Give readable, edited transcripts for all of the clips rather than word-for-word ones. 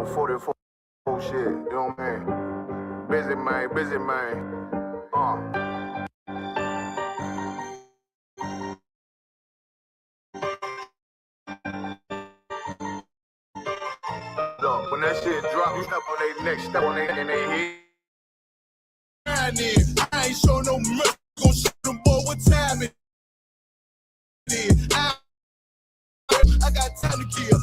44 shit, you know what I mean? Busy man. Look, when that shit drop, you step on their neck, step on their head. I ain't show no mercy, gon' show them boy what time it is. I got time to kill,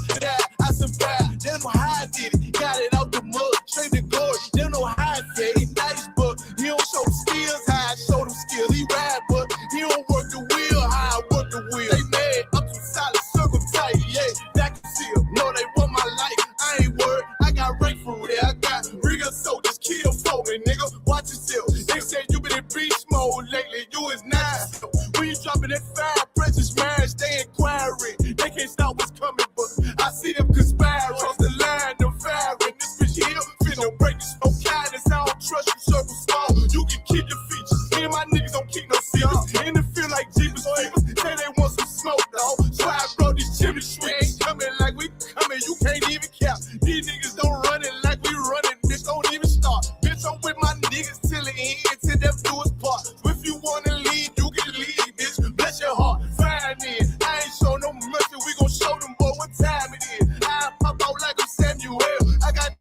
I survived, they don't know how I did it. Got it out the mud, straight to glory, they don't know how I fed it. Nice, but he don't show the skills, how I show them skills. He ride, but he don't work the wheel, how I work the wheel. They mad, up to solid, circle tight, yeah, back and seal. No, they want my life, I ain't worried, I got rank for real. I got real soldiers, kill for me, nigga, watch yourself. They said you been in beast mode lately, you is nice. When you dropping that fire, pressure smash, they inquiring. They can't stop what's coming, but I see them conspiring. Cross the line, them firing. This bitch here, finna break the smoke kindness. I don't trust you, circle small. You can keep your features. Me and my niggas don't keep no secrets. In the feel like Jeepers Creepers. Say they want some smoke, dawg. So I brought these chimney sweeps. Coming like we coming, you can't even cap. These niggas don't run it like we running. Bitch, don't even start. Bitch, I'm with my niggas till the end, till them do us part. So if you wanna leave, you can leave, bitch. Bless your heart, fine in. I ain't show no mercy, we gon' show them boy what time it is. I pop out like I'm Samuel. I got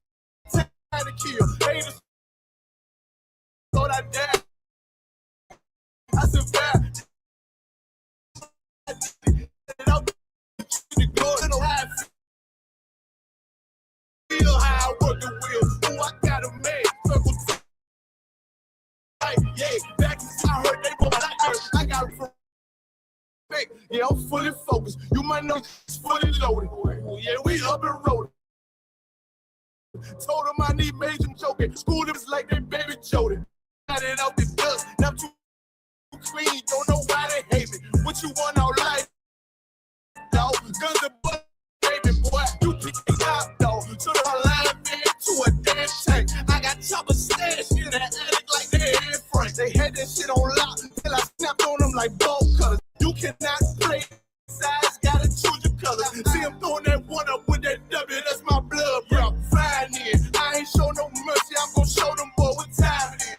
time to kill. Haters thought I died. I survived. I did it out the glory. I know how I feel, how I work the wheel. Ooh, I got a man, circle tight, yeah. Back I heard they want my life. I got it from yeah, I'm fully focused. You might know it's fully loaded. Yeah, we up and rolling. Told them I need major joking. School them like they baby Jody. Got it out the dust. Now too clean. Don't know why they hate me. What you want out life? Dog, guns and butt, baby boy. You pick it up, dog. So the line man to a damn tank. I got choppers stashed in the attic like they had Frank. They had that shit on lock until I snapped on them like bolt cutters. You cannot play size, gotta choose your colors. See him throwing that one up with that W, that's my blood, bro. Fine in. I ain't show no mercy, I'm gonna show them boy what time it is.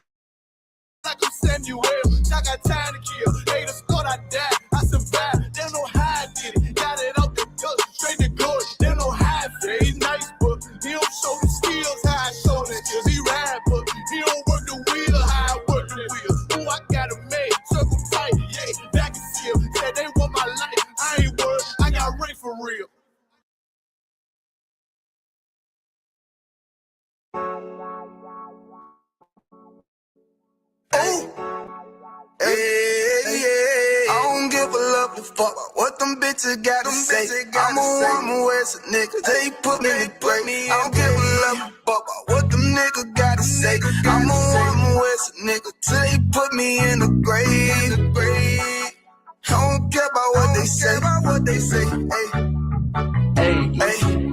Like I'm Samuel, I got time to kill. Haters thought I died, I survived. They don't know how I did it. Got it out the dust, straight to glory. They don't know how I feel. He's nice, but he don't show the skills, how I show the skills. He ride, but he don't work the wheel, how I work the wheel. Ooh, I got a man, circle tight, yeah, back and seal. Yeah, they want my life, I ain't worried, I got rank for real. Hey, I don't give a lovely fuck about what them bitches gotta say. I'm a West nigga, they put me in play. I don't give a lovely fuck about what them niggas gotta say. I'm a West nigga, till they put me in the grave. I don't care about what they say. Hey.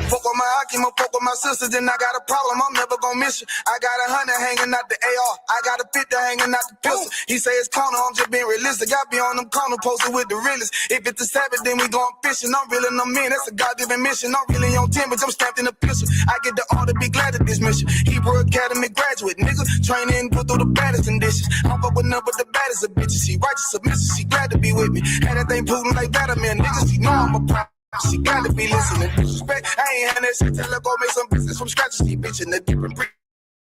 Fuck with my Akima, fuck with my sisters, then I got a problem, I'm never gonna miss you. I got 100 hanging out the AR, I got a 50 hanging out the pistol. He say it's corner, I'm just being realistic. I be on them corner posted with the realest. If it's the Sabbath, then we going fishing. I'm reeling them in, that's a God-given mission. I'm really on 10, but I'm stamped in the pistol. I get the order, be glad of this mission. Hebrew Academy graduate, nigga. Training, put through the baddest conditions. I'm fuck with none but the baddest of bitches. She righteous, submissive, she glad to be with me. Had that thing Putin like Vladimir, niggas. She know I'm a pro. She gotta be listening. Disrespect, I ain't had that shit. Tell her go make some business from scratch. She bitching a different breed.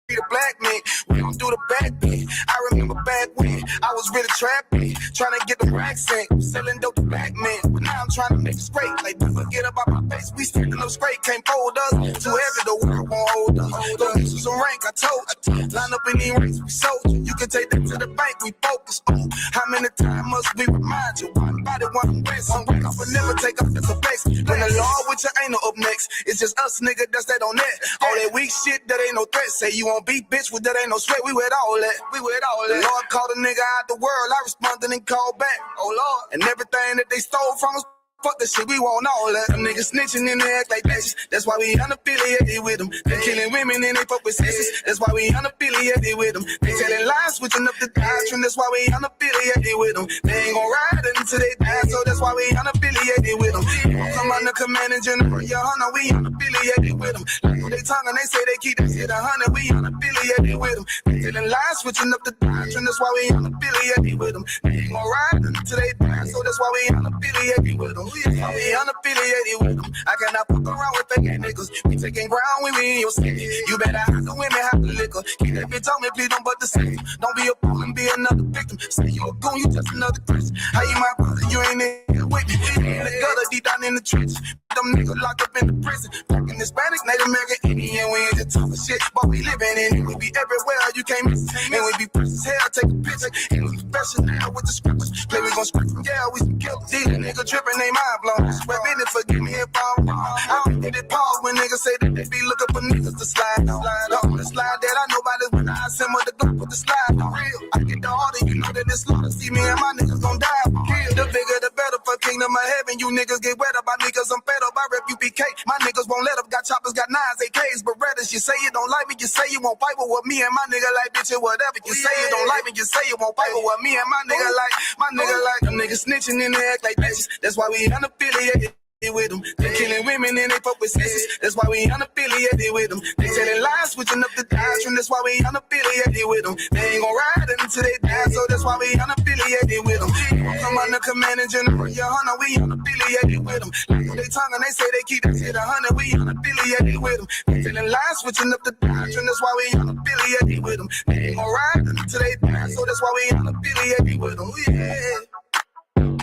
The black man, we don't do the bad thing. I remember back when I was really trapping, trying to get the racks in, selling dope to black men. But now I'm trying to make it straight. Like, don't forget about my face. We standing up straight, can't fold us. Too heavy, the world won't hold us. Go get you some rank, I told you. Line up in these ranks, we sold you. You can take that to the bank, we focus on. How many times must we remind you? One body, one race, one rank. But never take up the base. When the law with your ain't no up next, it's just us, nigga, that's that on that. All that weak shit, that ain't no threat. Say you won't beat, bitch, with that ain't no sweat. We with all that. The Lord called a nigga out the world. I responded and called back. Oh Lord. And everything that they stole from us, fuck that shit, we want all that. Them niggas snitching and they act like bitches. That's why we unaffiliated with them. They killing women and they fuck with sisters. That's why we unaffiliated with them. They telling lies, switching up the doctrine. That's why we unaffiliated with them. They ain't gon' ride until they die, so that's why we unaffiliated with them. Come under commandment general, your honor, we unaffiliated with them. Like they talking, they say they keep that shit 100, we unaffiliated with them. They telling lies, switching up the doctrine, that's why we unaffiliated with them. They ain't gon' ride until they die, so that's why we unaffiliated with them. That's why we unaffiliated with them. I cannot fuck around with fake niggas. We taking ground when we in your city. You better have the women, have the liquor. Keep that bitch on me, please don't but the same. Don't be a fool and be another victim. Say you a goon, you just another Christian. How you my brother, you ain't in with me. In the gutter, deep down in the trenches. Them niggas locked up in the prison. Fucking Hispanic, Native American, Indian, we ain't just talking shit, but we living in it. We be everywhere, you can't miss it. And we be fresh as hell, take a picture. And we special now with the scriptures. Play, we gon' scratch them, yeah, we some killers. These niggas tripping, they mind blown. Swear business, forgive me if I'm wrong. I don't get it pause when niggas say that they be looking for niggas to slide on. The slide that I know about is when I send with the Glock with the slide for real. I get the order, you know that it's slaughter. See me and my niggas gon' die for kill. The bigger the better for kingdom of heaven. You niggas get wet up by niggas, I'm fed up. I rep UPK. My niggas won't let up. Got choppers, got nines, AKs, Berettas. You say you don't like me, you say you won't fight with me and my nigga like bitch or whatever. You say you don't like me, you say you won't fight with me and my nigga like. My nigga like them niggas snitching and they act like bitches. That's why we unaffiliated with them. They killing women and they fuck with sisters. That's why we unaffiliated with them. They telling lies, switching up the doctrine. That's why we unaffiliated with them. They ain't gon' ride until they die, so that's why we unaffiliated with them. Come under commandment general, your honor, we unaffiliated with them. Like they talking, they say they keep that shit 100, we unaffiliated with them. They telling lies, switching up the doctrine. That's why we unaffiliated with them. They ain't gon' ride until they die, so that's why we unaffiliated with them. Yeah.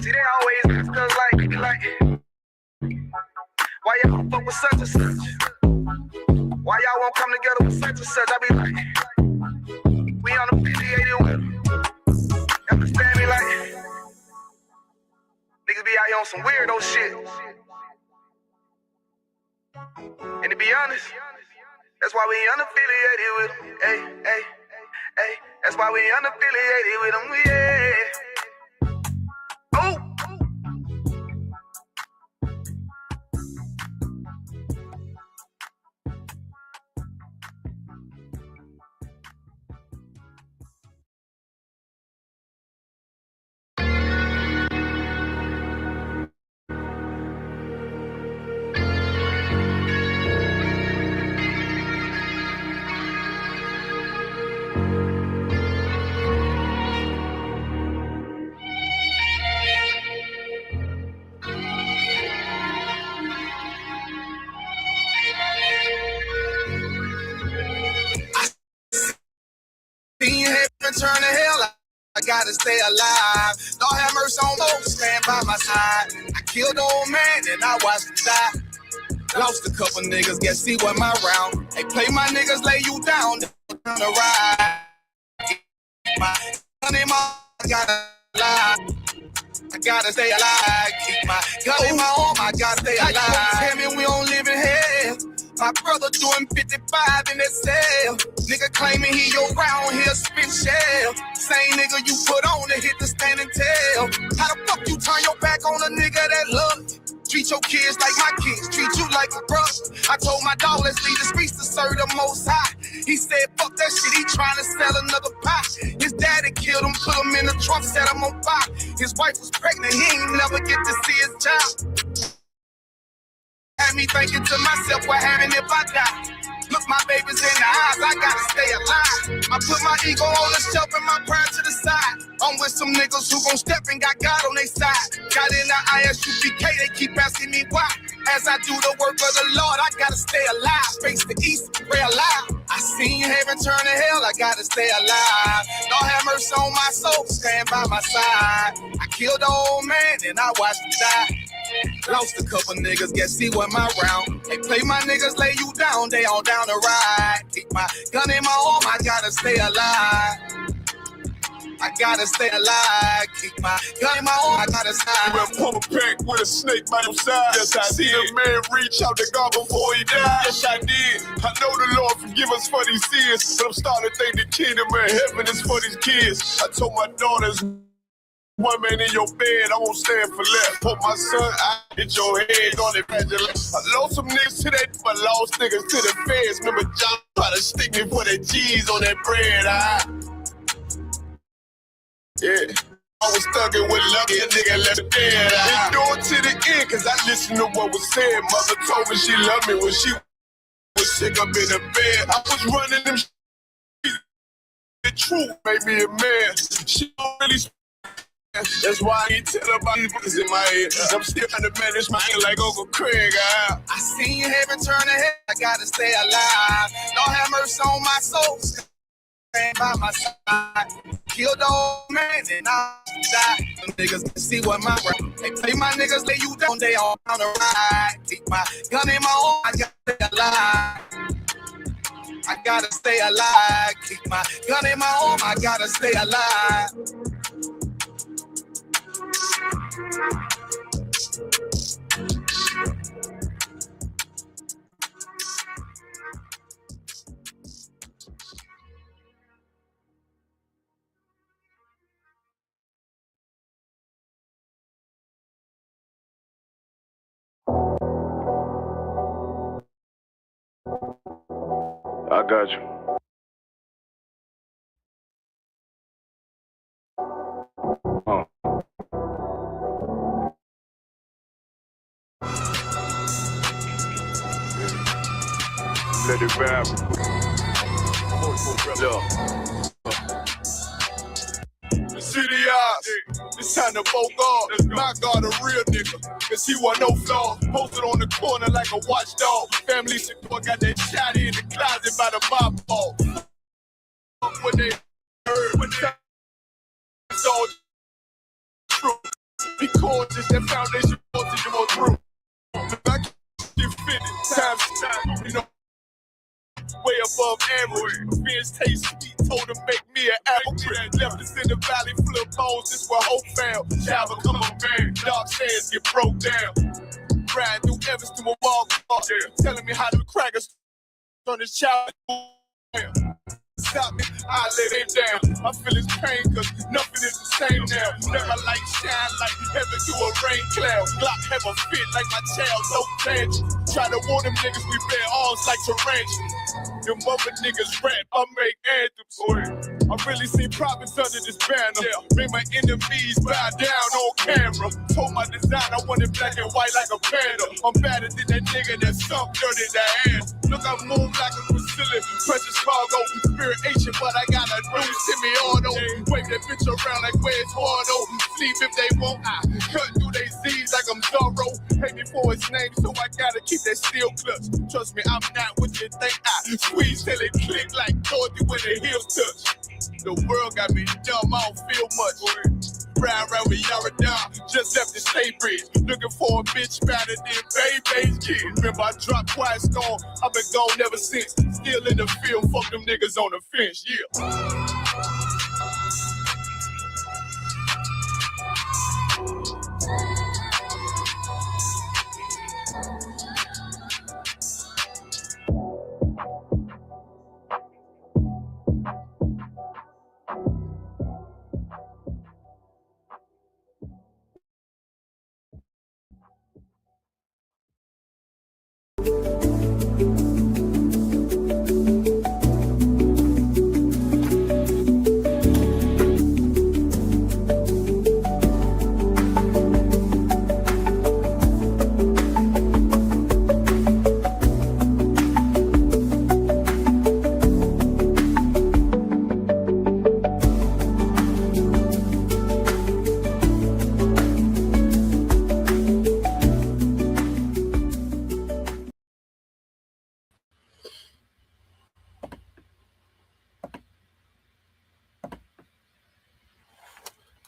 See, they always ask us like. Why y'all don't fuck with such and such? Why y'all won't come together with such and such? I be like, we unaffiliated with them. Understand me? Like, niggas be out here on some weirdo shit. And to be honest, that's why we unaffiliated with them. Hey, that's why we unaffiliated with them. Yeah. Oh. Turn to hell, I gotta stay alive. Lord have mercy on those stand by my side. I killed the old man and I watched him die. Lost a couple niggas, guess he wasn't my round. They play my niggas, lay you down on the ride. My gun in my, I gotta lie. I gotta stay alive. Keep my gun in my arm, I gotta stay alive. Tell me we don't live in hell. My brother doing 55 in that cell. Nigga claiming he your round here spin shell. Same nigga you put on to hit the standing tail. How the fuck you turn your back on a nigga that love you? Treat your kids like my kids, treat you like a brother. I told my dog, let's leave the streets to serve the most high. He said, fuck that shit, he trying to sell another pot. His daddy killed him, put him in the trunk, set him on fire. His wife was pregnant, he ain't never get to see his child. Had me thinking to myself, what happened if I die? Look my babies in the eyes, I gotta stay alive. I put my ego on the shelf and my pride to the side. I'm with some niggas who gon' step and got God on their side. Got in the ISUPK, they keep asking me why. As I do the work of the Lord, I gotta stay alive. Face the east, pray alive. I seen heaven turn to hell, I gotta stay alive. Lord have mercy on my soul, stand by my side. I killed the old man and I watched him die. Lost a couple niggas, guess he wasn't my round. They play my niggas, lay you down, they all down the ride. Keep my gun in my arm, I gotta stay alive. I gotta stay alive. Keep my gun in my arm, I gotta stay alive. You pump a pack with a snake by your side. Yes, I did. See a man reach out to God before he died. Yes, I did. I know the Lord forgive us for these sins, but I'm starting to think the kingdom of heaven is for these kids. I told my daughters, one man in your bed, I won't stand for left. Put my son, I hit your head on it. I lost some niggas to that, but lost niggas to the feds. Remember John tried to stick me for that cheese on that bread, Yeah. I was thugging with lucky, a nigga left it dead. Endure to the end, cause I listened to what was said. Mother told me she loved me when she was sick up in the bed. I was running them streets. The truth made me a man. She don't really. That's why I ain't tell about these niggas in my head. I'm still trying to manage my anger like Uncle Craig. I seen heaven turn to hell. I gotta stay alive. Lord have mercy on my soul. Stand by my side. Killed the old man and I died. Them niggas can see what my right. They play my niggas lay you down. They all on the ride. Keep my gun in my arm. I gotta stay alive. I gotta stay alive. Keep my gun in my arm. I gotta stay alive. I got you. Let it rap. The city eyes, it's time to vote God. My God, a real nigga, cause he wasn't no flaw. Posted on the corner like a watchdog. Family support got that shot in the closet by the mob ball. When they heard, when it's all true. Be cautious, that foundation voltage you won't through. The back you fit it, time's time, you know. Way above average. Beers taste sweet, told him make me an apple tree. Left us in the valley full of bones, this where hope found. Child become a man, dark sands get broke down. Riding through Evanston with wall cars, telling me how them crackers on this child. Stop me, I let him down. I feel his pain, cause nothing is the same now. Never light shine like heaven through a rain cloud. Glock have a fit like my child, no tangent. Try to warn them niggas we bear arms like tarantula. Them mother niggas rap, I make anthems for it. I really see profits under this banner. Make my enemies bow down on camera. Told my design I wanted black and white like a panda. I'm better than that nigga that sunk dirt in the hand. Look, I move like a Brazilian, precious cargo, spirit ancient, but I got a new semi-auto. Wave that bitch around like where's Hardo. Sleep if they won't, I cut through they Z's like I'm Zorro. Pay me for his name, so I gotta keep that steel clutch. Trust me, I'm not what you think. I squeeze till it click like Dorothy when the heels touch. The world got me dumb, I don't feel much. Ride around with Yara down, just left the state bridge. Looking for a bitch better than baby's kid. Remember I dropped Quiet Storm, I've been gone ever since. Still in the field, fuck them niggas on the fence, yeah.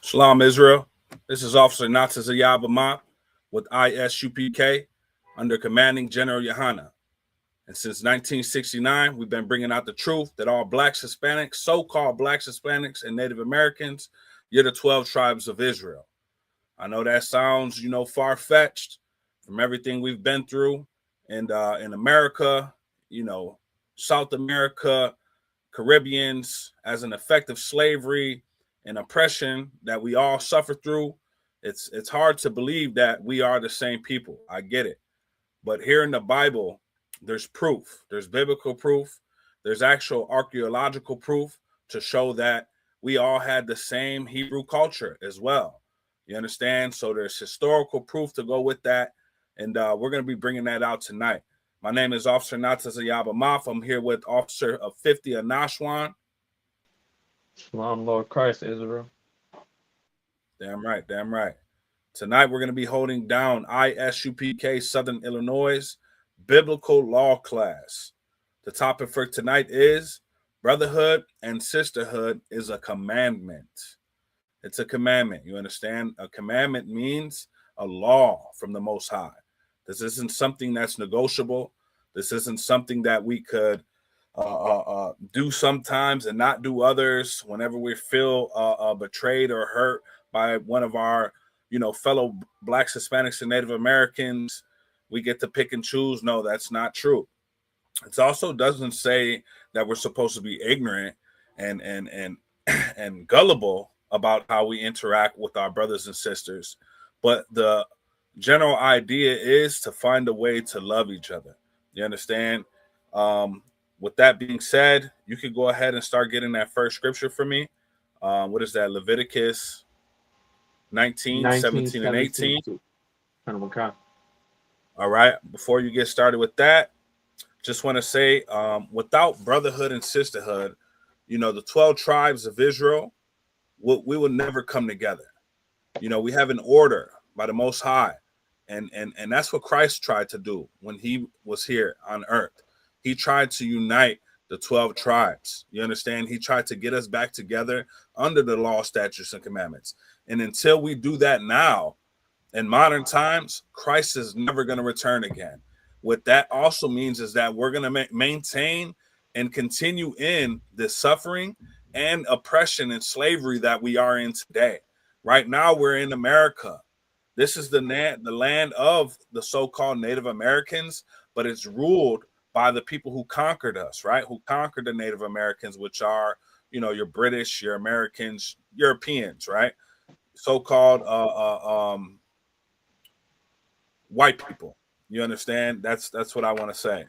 Shalom, Israel. This is Officer Natsaz Yabama with ISUPK under Commanding General Yohana. And since 1969, we've been bringing out the truth that all blacks, Hispanics, so-called blacks, Hispanics, and Native Americans, you're the 12 tribes of Israel. I know that sounds, far-fetched from everything we've been through and in America, South America, Caribbeans, as an effect of slavery and oppression that we all suffer through. It's hard to believe that we are the same people. I get it. But here in the Bible, there's proof. There's biblical proof. There's actual archaeological proof to show that we all had the same Hebrew culture as well. You understand? So there's historical proof to go with that. And we're going to be bringing that out tonight. My name is Officer Natas Ayaba Maf. I'm here with Officer of 50 Anashwan. Shalom, Lord Christ, Israel. Damn right, damn right. Tonight we're going to be holding down ISUPK Southern Illinois Biblical Law class. The topic for tonight is Brotherhood and Sisterhood is a commandment. It's a commandment. You understand? A commandment means a law from the Most High. This isn't something that's negotiable. This isn't something that we could do sometimes and not do others whenever we feel betrayed or hurt by one of our, fellow Blacks, Hispanics, and Native Americans. We get to pick and choose. No, that's not true. It also doesn't say that we're supposed to be ignorant and gullible about how we interact with our brothers and sisters. But the general idea is to find a way to love each other. You understand? With that being said, you can go ahead and start getting that first scripture for me. What is that? Leviticus 19, 17, and 18. All right. Before you get started with that, just want to say, without brotherhood and sisterhood, the 12 tribes of Israel, we will never come together. We have an order by the Most High. And that's what Christ tried to do when he was here on earth. He tried to unite the 12 tribes. You understand? He tried to get us back together under the law, statutes, and commandments. And until we do that now, in modern times, Christ is never going to return again. What that also means is that we're going to maintain and continue in the suffering and oppression and slavery that we are in today. Right now, we're in America. This is the land of the so-called Native Americans, but it's ruled by the people who conquered us, right? Who conquered the Native Americans, which are, your British, your Americans, Europeans, right? So-called white people. You understand? That's what I want to say.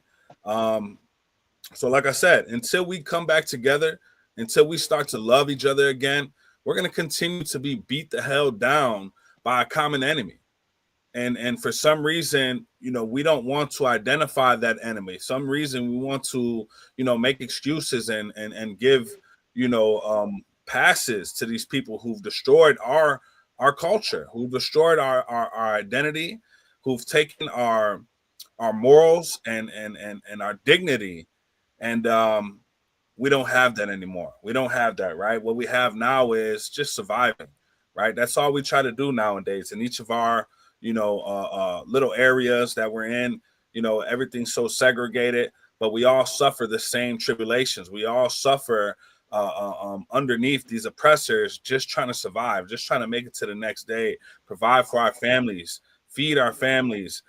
So like I said, until we come back together, until we start to love each other again, we're going to continue to be beat the hell down by a common enemy. And for some reason, we don't want to identify that enemy. Some reason we want to, make excuses and give, passes to these people who've destroyed our culture, who've destroyed our identity, who've taken our morals and our dignity. And we don't have that anymore. We don't have that, right? What we have now is just surviving, right? That's all we try to do nowadays. In each of our, little areas that we're in, everything's so segregated, but we all suffer the same tribulations. We all suffer underneath these oppressors, just trying to survive, just trying to make it to the next day, provide for our families, feed our families,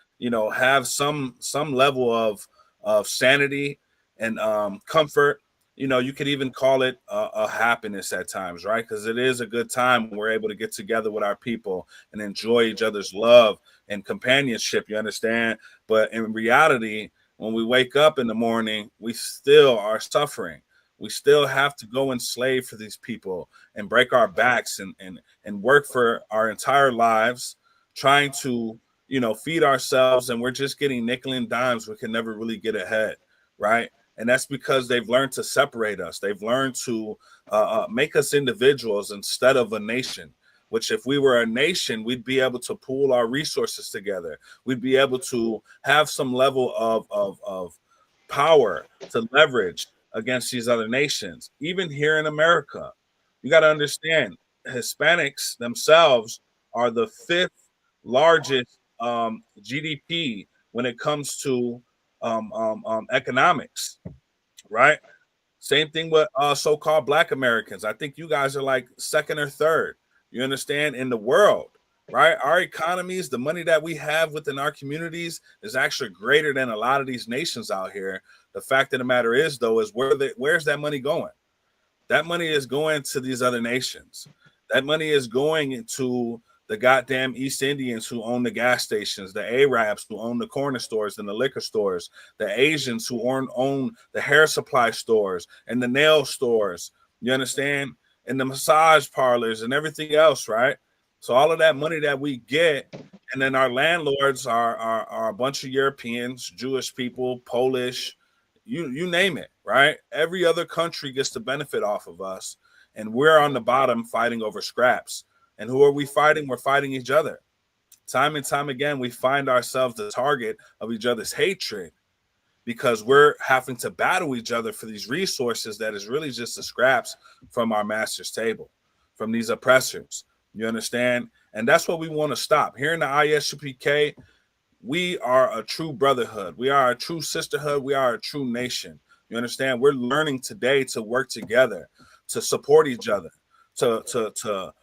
have some level of sanity and comfort. You could even call it a happiness at times, right? Because it is a good time when we're able to get together with our people and enjoy each other's love and companionship, you understand? But in reality, when we wake up in the morning, we still are suffering. We still have to go and slave for these people and break our backs and work for our entire lives, trying to, feed ourselves. And we're just getting nickel and dimes. We can never really get ahead, right? And that's because they've learned to separate us. They've learned to make us individuals instead of a nation, which if we were a nation, we'd be able to pool our resources together. We'd be able to have some level of power to leverage against these other nations. Even here in America, you got to understand, Hispanics themselves are the 5th largest GDP when it comes to economics, right? Same thing with so-called Black Americans. I think you guys are like 2nd or 3rd, you understand, in the world, right? Our economies, the money that we have within our communities is actually greater than a lot of these nations out here. The fact of the matter is, though, is where's that money going? That money is going to these other nations. That money is going into the goddamn East Indians who own the gas stations, the Arabs who own the corner stores and the liquor stores, the Asians who own the hair supply stores and the nail stores. You understand? and the massage parlors and everything else, right? So all of that money that we get, and then our landlords are a bunch of Europeans, Jewish people, Polish, you name it, right? Every other country gets to benefit off of us, and we're on the bottom fighting over scraps. And who are we fighting? We're fighting each other. Time and time again, we find ourselves the target of each other's hatred because we're having to battle each other for these resources that is really just the scraps from our master's table, from these oppressors. You understand? And that's what we want to stop. Here in the ISUPK, we are a true brotherhood. We are a true sisterhood. We are a true nation. You understand? We're learning today to work together, to support each other, to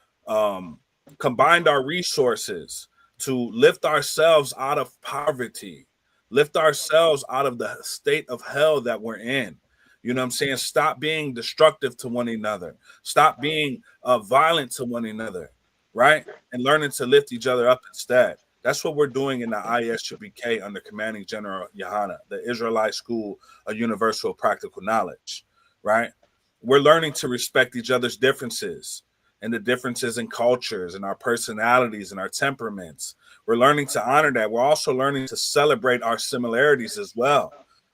combine our resources, to lift ourselves out of poverty, lift ourselves out of the state of hell that we're in. You know what I'm saying? Stop being destructive to one another. Stop being violent to one another, right? And learning to lift each other up instead. That's what we're doing in the ISUPK under Commanding General Yohana, the Israelite School of Universal Practical Knowledge, right? We're learning to respect each other's differences and the differences in cultures and our personalities and our temperaments. We're learning to honor that. We're also learning to celebrate our similarities as well,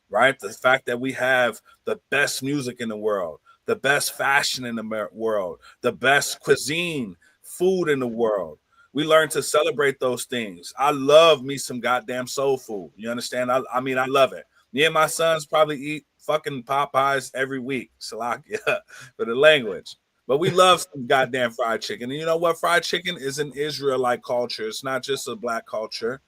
right? The fact that we have the best music in the world, the best fashion in the world, the best cuisine, food in the world. We learn to celebrate those things. I love me some goddamn soul food. You understand? I mean, I love it. Me and my sons probably eat fucking Popeyes every week. Salakia for the language. But we love some goddamn fried chicken. And you know what? Fried chicken is an Israelite culture. It's not just a black culture.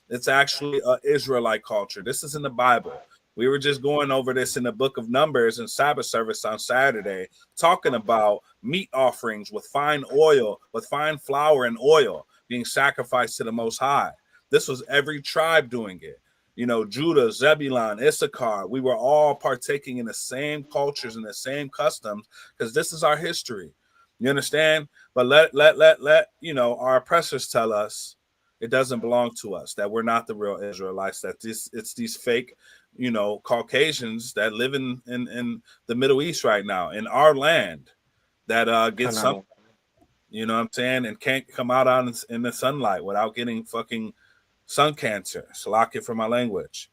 It's actually an Israelite culture. This is in the Bible. We were just going over this in the book of Numbers and Sabbath service on Saturday, talking about meat offerings with fine oil, with fine flour and oil being sacrificed to the Most High. This was every tribe doing it. You know, Judah, Zebulun, Issachar, we were all partaking in the same cultures and the same customs because this is our history. You understand? But let you know, our oppressors tell us it doesn't belong to us, that we're not the real Israelites, that it's these fake, you know, Caucasians that live in the Middle East right now, in our land, that get some, you know what I'm saying, and can't come out in the sunlight without getting fucking sun cancer. Salakia for my language.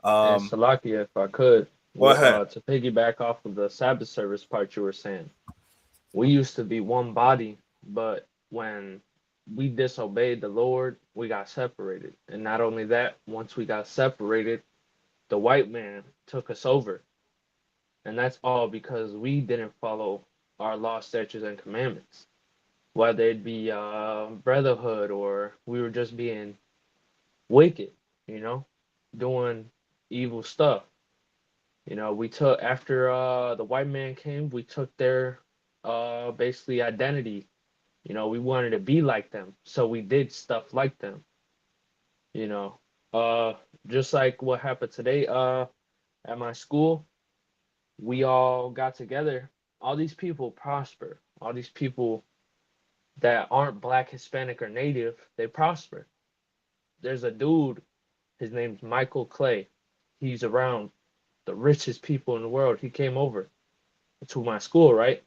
And Salakia, if I could, Go ahead. To piggyback off of the Sabbath service part you were saying, we used to be one body, but when we disobeyed the Lord, we got separated. And not only that, once we got separated, the white man took us over. And that's all because we didn't follow our law, statutes, and commandments. Whether it be Brotherhood or we were just being wicked, you know, doing evil stuff. You know, we took, after the white man came, we took their basically identity. You know, we wanted to be like them, so we did stuff like them. You know, just like what happened today at my school, we all got together. All these people prosper. All these people that aren't black, Hispanic, or native, they prosper. There's a dude, his name's Michael Clay. He's around the richest people in the world. He came over to my school, right?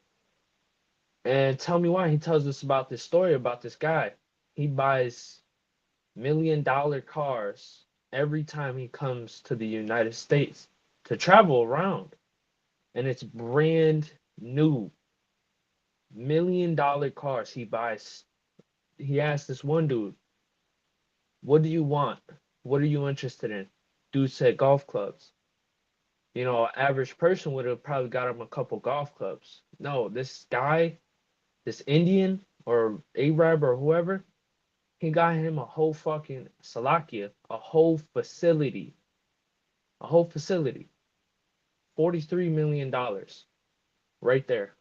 And tell me why. He tells us about this story about this guy. He buys $1 million cars every time he comes to the United States to travel around. And it's brand new. $1 million cars he buys. He asked this one dude, what do you want? What are you interested in? Dude said golf clubs. You know, an average person would have probably got him a couple golf clubs. No, this guy, this Indian or Arab or whoever, he got him a whole fucking Salakia, a whole facility. A whole facility. $43 million. Right there.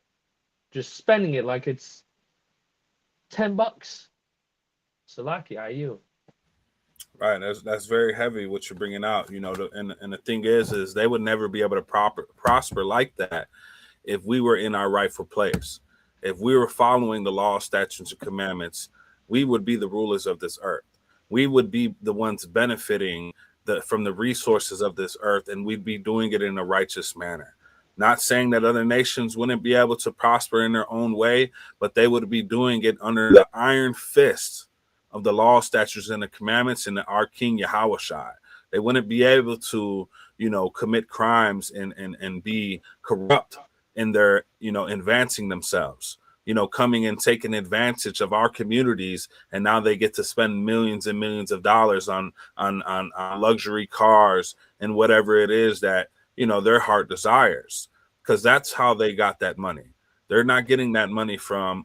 Just spending it like it's $10. Salakia, you. Right, that's very heavy what you're bringing out. You know, and the thing is they would never be able to prosper like that if we were in our rightful place. If we were following the law, statutes, and commandments, we would be the rulers of this earth. We would be the ones benefiting from the resources of this earth, and we'd be doing it in a righteous manner. Not saying that other nations wouldn't be able to prosper in their own way, but they would be doing it under the iron fist of the law, statutes, and the commandments and our King Yahushua. They wouldn't be able to, commit crimes and be corrupt in their, advancing themselves, coming and taking advantage of our communities. And now they get to spend millions and millions of dollars on luxury cars and whatever it is that, their heart desires, because that's how they got that money. They're not getting that money from,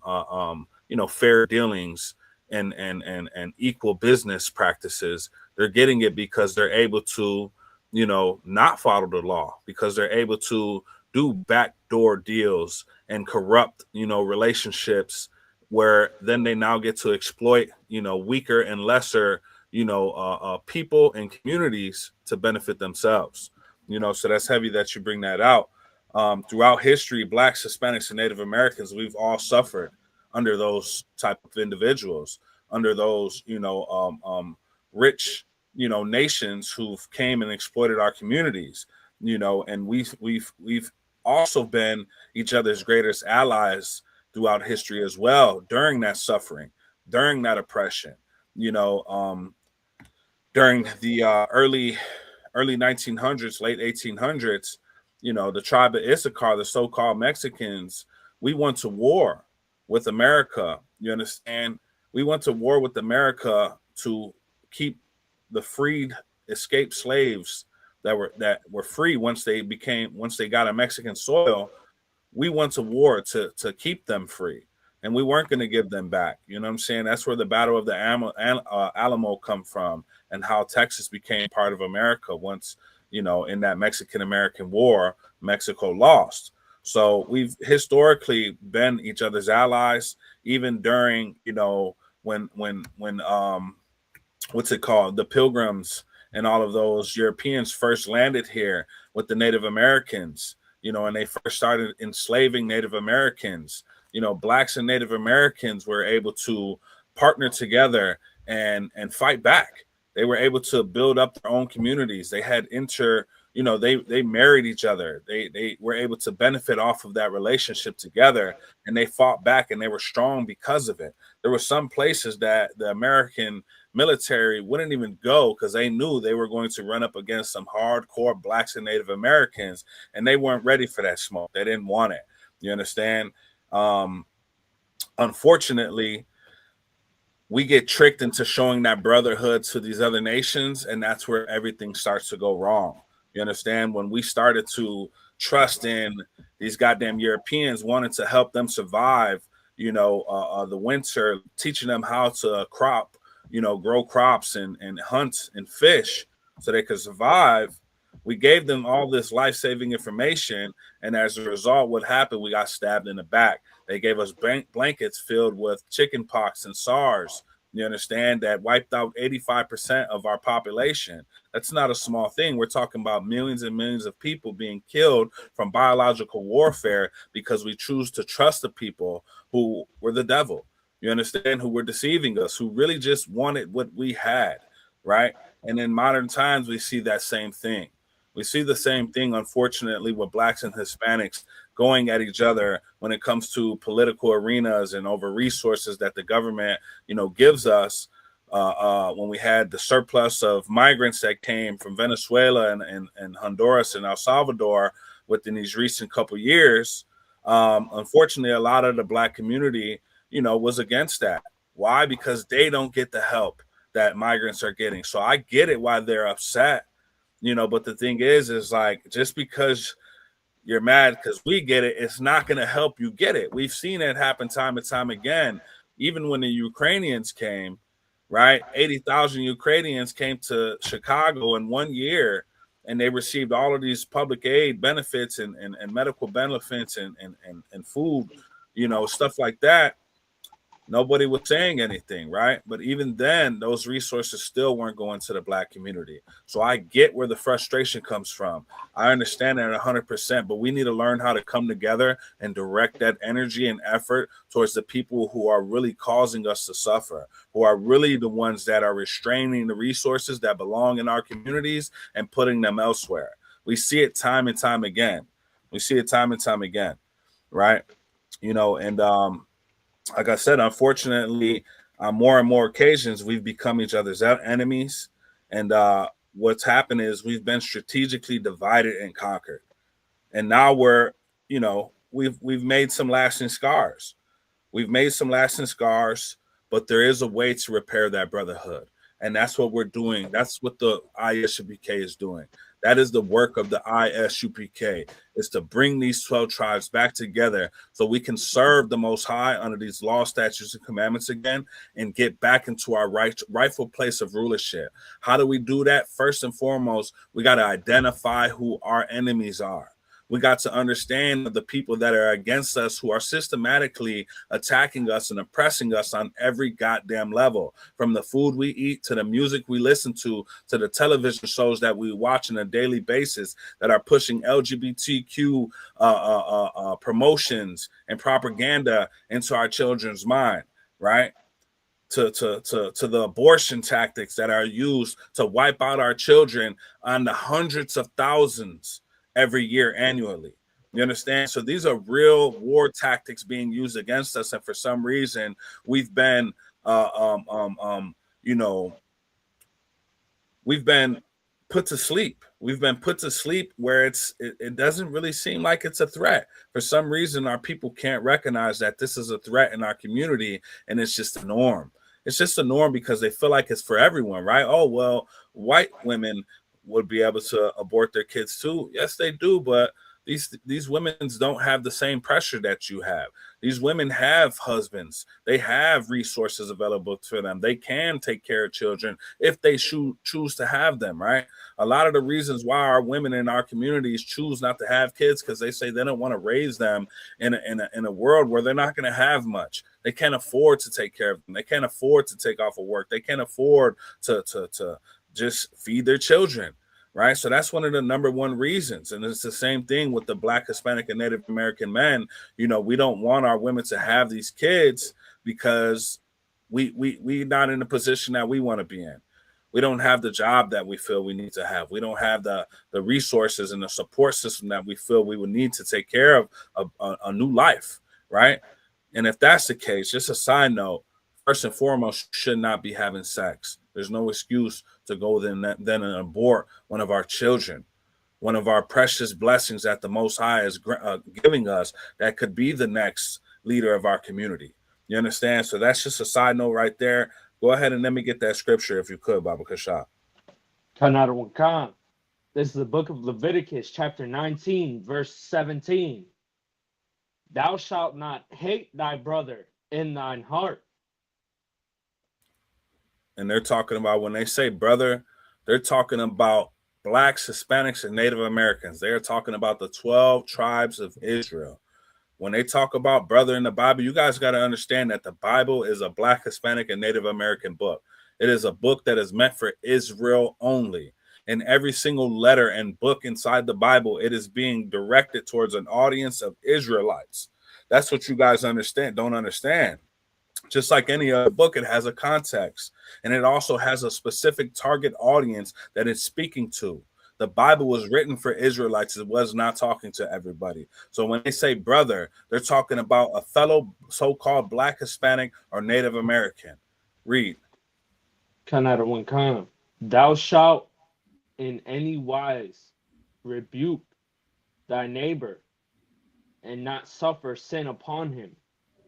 fair dealings and equal business practices. They're getting it because they're able to, not follow the law, because they're able to do backdoor deals and corrupt, relationships, where then they now get to exploit, weaker and lesser, people and communities to benefit themselves. So that's heavy that you bring that out. Throughout history, Blacks, Hispanics, and Native Americans, we've all suffered under those type of individuals, under those, rich, nations who've came and exploited our communities, and we've also been each other's greatest allies throughout history as well, during that suffering, during that oppression, during the early 1900s, late 1800s, the tribe of Issachar, the so-called Mexicans, we went to war with America. You understand? We went to war with America to keep the freed, escaped slaves that were free once they got a Mexican soil. We went to war to keep them free, and we weren't going to give them back. You know what I'm saying? That's where the Battle of the Alamo come from, and how Texas became part of America once, in that Mexican-American War, Mexico lost. So we've historically been each other's allies, even during, when what's it called? The Pilgrims and all of those Europeans first landed here with the Native Americans, and they first started enslaving Native Americans. Blacks and Native Americans were able to partner together and fight back. They were able to build up their own communities. They had they married each other. They were able to benefit off of that relationship together, and they fought back, and they were strong because of it. There were some places that the American military wouldn't even go because they knew they were going to run up against some hardcore Blacks and Native Americans, and they weren't ready for that smoke. They didn't want it. You understand? Unfortunately, we get tricked into showing that brotherhood to these other nations, and that's where everything starts to go wrong. You understand? When we started to trust in these goddamn Europeans, wanting to help them survive, the winter, teaching them how to grow crops and hunt and fish so they could survive. We gave them all this life-saving information, and as a result, what happened? We got stabbed in the back. They gave us blankets filled with chicken pox and SARS. You understand? That wiped out 85% of our population. That's not a small thing. We're talking about millions and millions of people being killed from biological warfare because we choose to trust the people who were the devil. You understand? Who were deceiving us, who really just wanted what we had, right? And in modern times, we see that same thing. We see the same thing, unfortunately, with Blacks and Hispanics going at each other when it comes to political arenas and over resources that the government, gives us. When we had the surplus of migrants that came from Venezuela and Honduras and El Salvador within these recent couple years, unfortunately, a lot of the Black community, was against that. Why? Because they don't get the help that migrants are getting. So I get it why they're upset. But the thing is like, just because you're mad because we get it, it's not going to help you get it. We've seen it happen time and time again. Even when the Ukrainians came, right? 80,000 Ukrainians came to Chicago in 1 year, and they received all of these public aid benefits and medical benefits and food, stuff like that. Nobody was saying anything, right? But even then, those resources still weren't going to the Black community. So I get where the frustration comes from. I understand that 100%, but we need to learn how to come together and direct that energy and effort towards the people who are really causing us to suffer, who are really the ones that are restraining the resources that belong in our communities and putting them elsewhere. We see it time and time again. We see it time and time again, right? You know, and like I said, unfortunately, on more and more occasions, we've become each other's enemies. And what's happened is we've been strategically divided and conquered. And now we're, you know, we've made some lasting scars. We've made some lasting scars, but there is a way to repair that brotherhood. And that's what we're doing. That's what the ISUPK is doing. That is the work of the ISUPK, is to bring these 12 tribes back together so we can serve the Most High under these law, statutes, and commandments again and get back into our rightful place of rulership. How do we do that? First and foremost, we got to identify who our enemies are. We got to understand the people that are against us, who are systematically attacking us and oppressing us on every goddamn level, from the food we eat to the music we listen to the television shows that we watch on a daily basis that are pushing LGBTQ promotions and propaganda into our children's mind, right? To the abortion tactics that are used to wipe out our children on the hundreds of thousands every year annually. You understand? So these are real war tactics being used against us, and for some reason we've been we've been put to sleep. We've been put to sleep where it doesn't really seem like it's a threat. For some reason, our people can't recognize that this is a threat in our community, and it's just a norm. It's just a norm because they feel like it's for everyone, right? Oh, well, white women would be able to abort their kids too. Yes, they do, but these women don't have the same pressure that you have. These women have husbands. They have resources available to them. They can take care of children if they choose to have them, right? A lot of the reasons why our women in our communities choose not to have kids, because they say they don't want to raise them in a world where they're not going to have much. They can't afford to take care of them. They can't afford to take off of work. They can't afford to just feed their children, right? So that's one of the number one reasons. And it's the same thing with the Black, Hispanic, and Native American men. You know, we don't want our women to have these kids because we not in the position that we want to be in. We don't have the job that we feel we need to have. We don't have the resources and the support system that we feel we would need to take care of a new life, right? And if that's the case, just a side note, first and foremost, should not be having sex. There's no excuse to go then and abort one of our children, one of our precious blessings that the Most High is giving us that could be the next leader of our community. You understand? So that's just a side note right there. Go ahead and let me get that scripture if you could, Baba Kasha. Khan. This is the book of Leviticus, chapter 19, verse 17. Thou shalt not hate thy brother in thine heart. And they're talking about, when they say brother, they're talking about Blacks, Hispanics, and Native Americans. They're talking about the 12 tribes of Israel. When they talk about brother in the Bible, you guys got to understand that the Bible is a Black, Hispanic, and Native American book. It is a book that is meant for Israel only. And every single letter and book inside the Bible, it is being directed towards an audience of Israelites. That's what you guys don't understand. Just like any other book, it has a context, and it also has a specific target audience that it's speaking to. The Bible was written for Israelites. It was not talking to everybody. So when they say brother, they're talking about a fellow so-called Black, Hispanic, or Native American. Read. Khan. Thou shalt in any wise rebuke thy neighbor and not suffer sin upon him.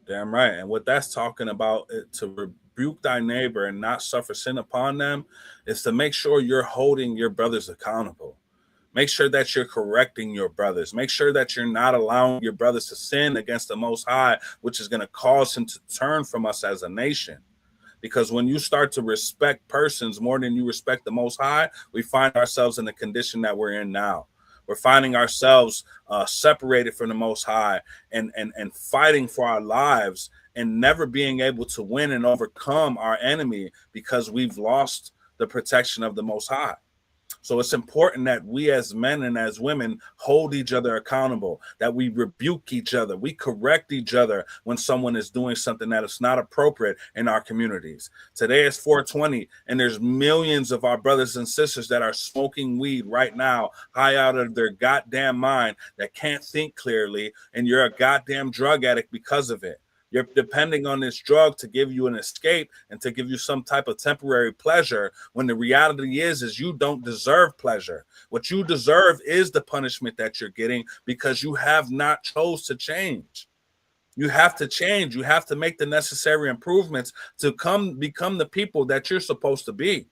Damn right. And what that's talking about, to rebuke thy neighbor and not suffer sin upon them, is to make sure you're holding your brothers accountable. Make sure that you're correcting your brothers. Make sure that you're not allowing your brothers to sin against the Most High, which is going to cause him to turn from us as a nation. Because when you start to respect persons more than you respect the Most High, we find ourselves in the condition that we're in now. We're finding ourselves separated from the Most High and fighting for our lives and never being able to win and overcome our enemy because we've lost the protection of the Most High. So it's important that we as men and as women hold each other accountable, that we rebuke each other, we correct each other when someone is doing something that is not appropriate in our communities. Today is 420, and there's millions of our brothers and sisters that are smoking weed right now, high out of their goddamn mind, that can't think clearly, and you're a goddamn drug addict because of it. You're depending on this drug to give you an escape and to give you some type of temporary pleasure, when the reality is you don't deserve pleasure. What you deserve is the punishment that you're getting because you have not chose to change. You have to change. You have to make the necessary improvements to become the people that you're supposed to be.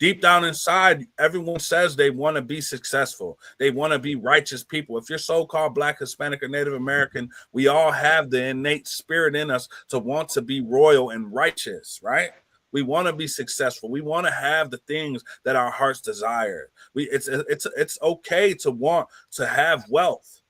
Deep down inside, everyone says they want to be successful. They want to be righteous people. If you're so-called Black, Hispanic, or Native American, we all have the innate spirit in us to want to be royal and righteous, right? We want to be successful. We want to have the things that our hearts desire. It's okay to want to have wealth.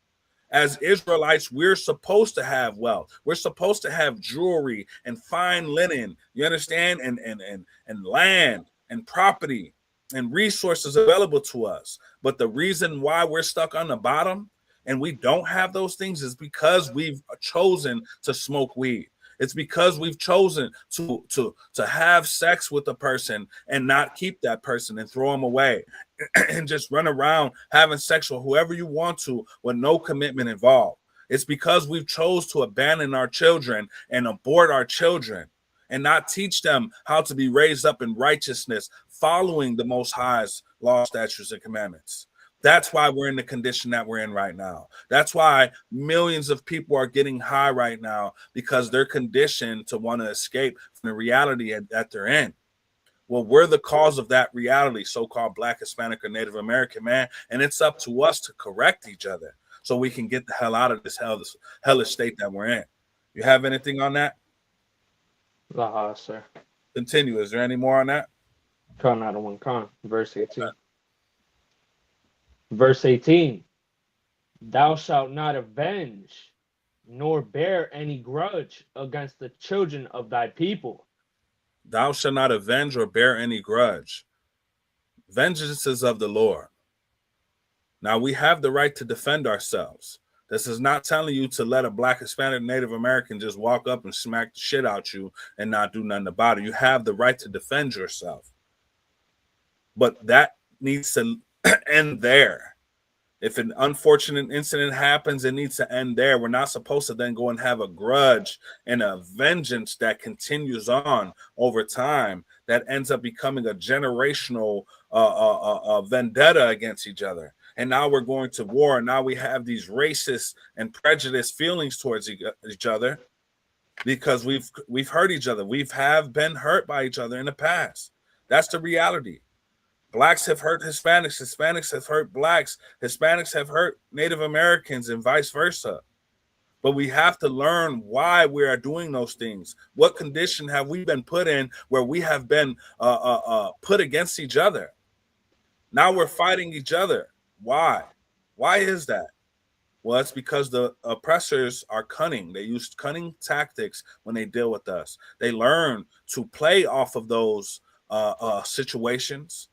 As Israelites, we're supposed to have wealth. We're supposed to have jewelry and fine linen. You understand? And land and property and resources available to us. But the reason why we're stuck on the bottom and we don't have those things is because we've chosen to smoke weed. It's because we've chosen to have sex with a person and not keep that person and throw them away and just run around having sex with whoever you want to with no commitment involved. It's because we've chose to abandon our children and abort our children and not teach them how to be raised up in righteousness, following the Most High's law, statutes, and commandments. That's why we're in the condition that we're in right now. That's why millions of people are getting high right now, because they're conditioned to want to escape from the reality that they're in. Well, we're the cause of that reality, so-called Black, Hispanic, or Native American, man. And it's up to us to correct each other so we can get the hell out of this hellish state that we're in. You have anything on that? Sir. Continue. Is there any more on that? Con out of one con. Verse 18. Verse 18. Thou shalt not avenge, nor bear any grudge against the children of thy people. Thou shalt not avenge or bear any grudge. Vengeance is of the Lord. Now, we have the right to defend ourselves. This is not telling you to let a Black, Hispanic, Native American just walk up and smack the shit out you and not do nothing about it. You have the right to defend yourself. But that needs to end there. If an unfortunate incident happens, it needs to end there. We're not supposed to then go and have a grudge and a vengeance that continues on over time, that ends up becoming a generational vendetta against each other. And now we're going to war. And now we have these racist and prejudiced feelings towards each other because we've hurt each other. We have been hurt by each other in the past. That's the reality. Blacks have hurt Hispanics. Hispanics have hurt Blacks. Hispanics have hurt Native Americans and vice versa. But we have to learn why we are doing those things. What condition have we been put in where we have been put against each other? Now we're fighting each other. Why? Why is that? Well, it's because the oppressors are cunning. They use cunning tactics when they deal with us. They learn to play off of those situations,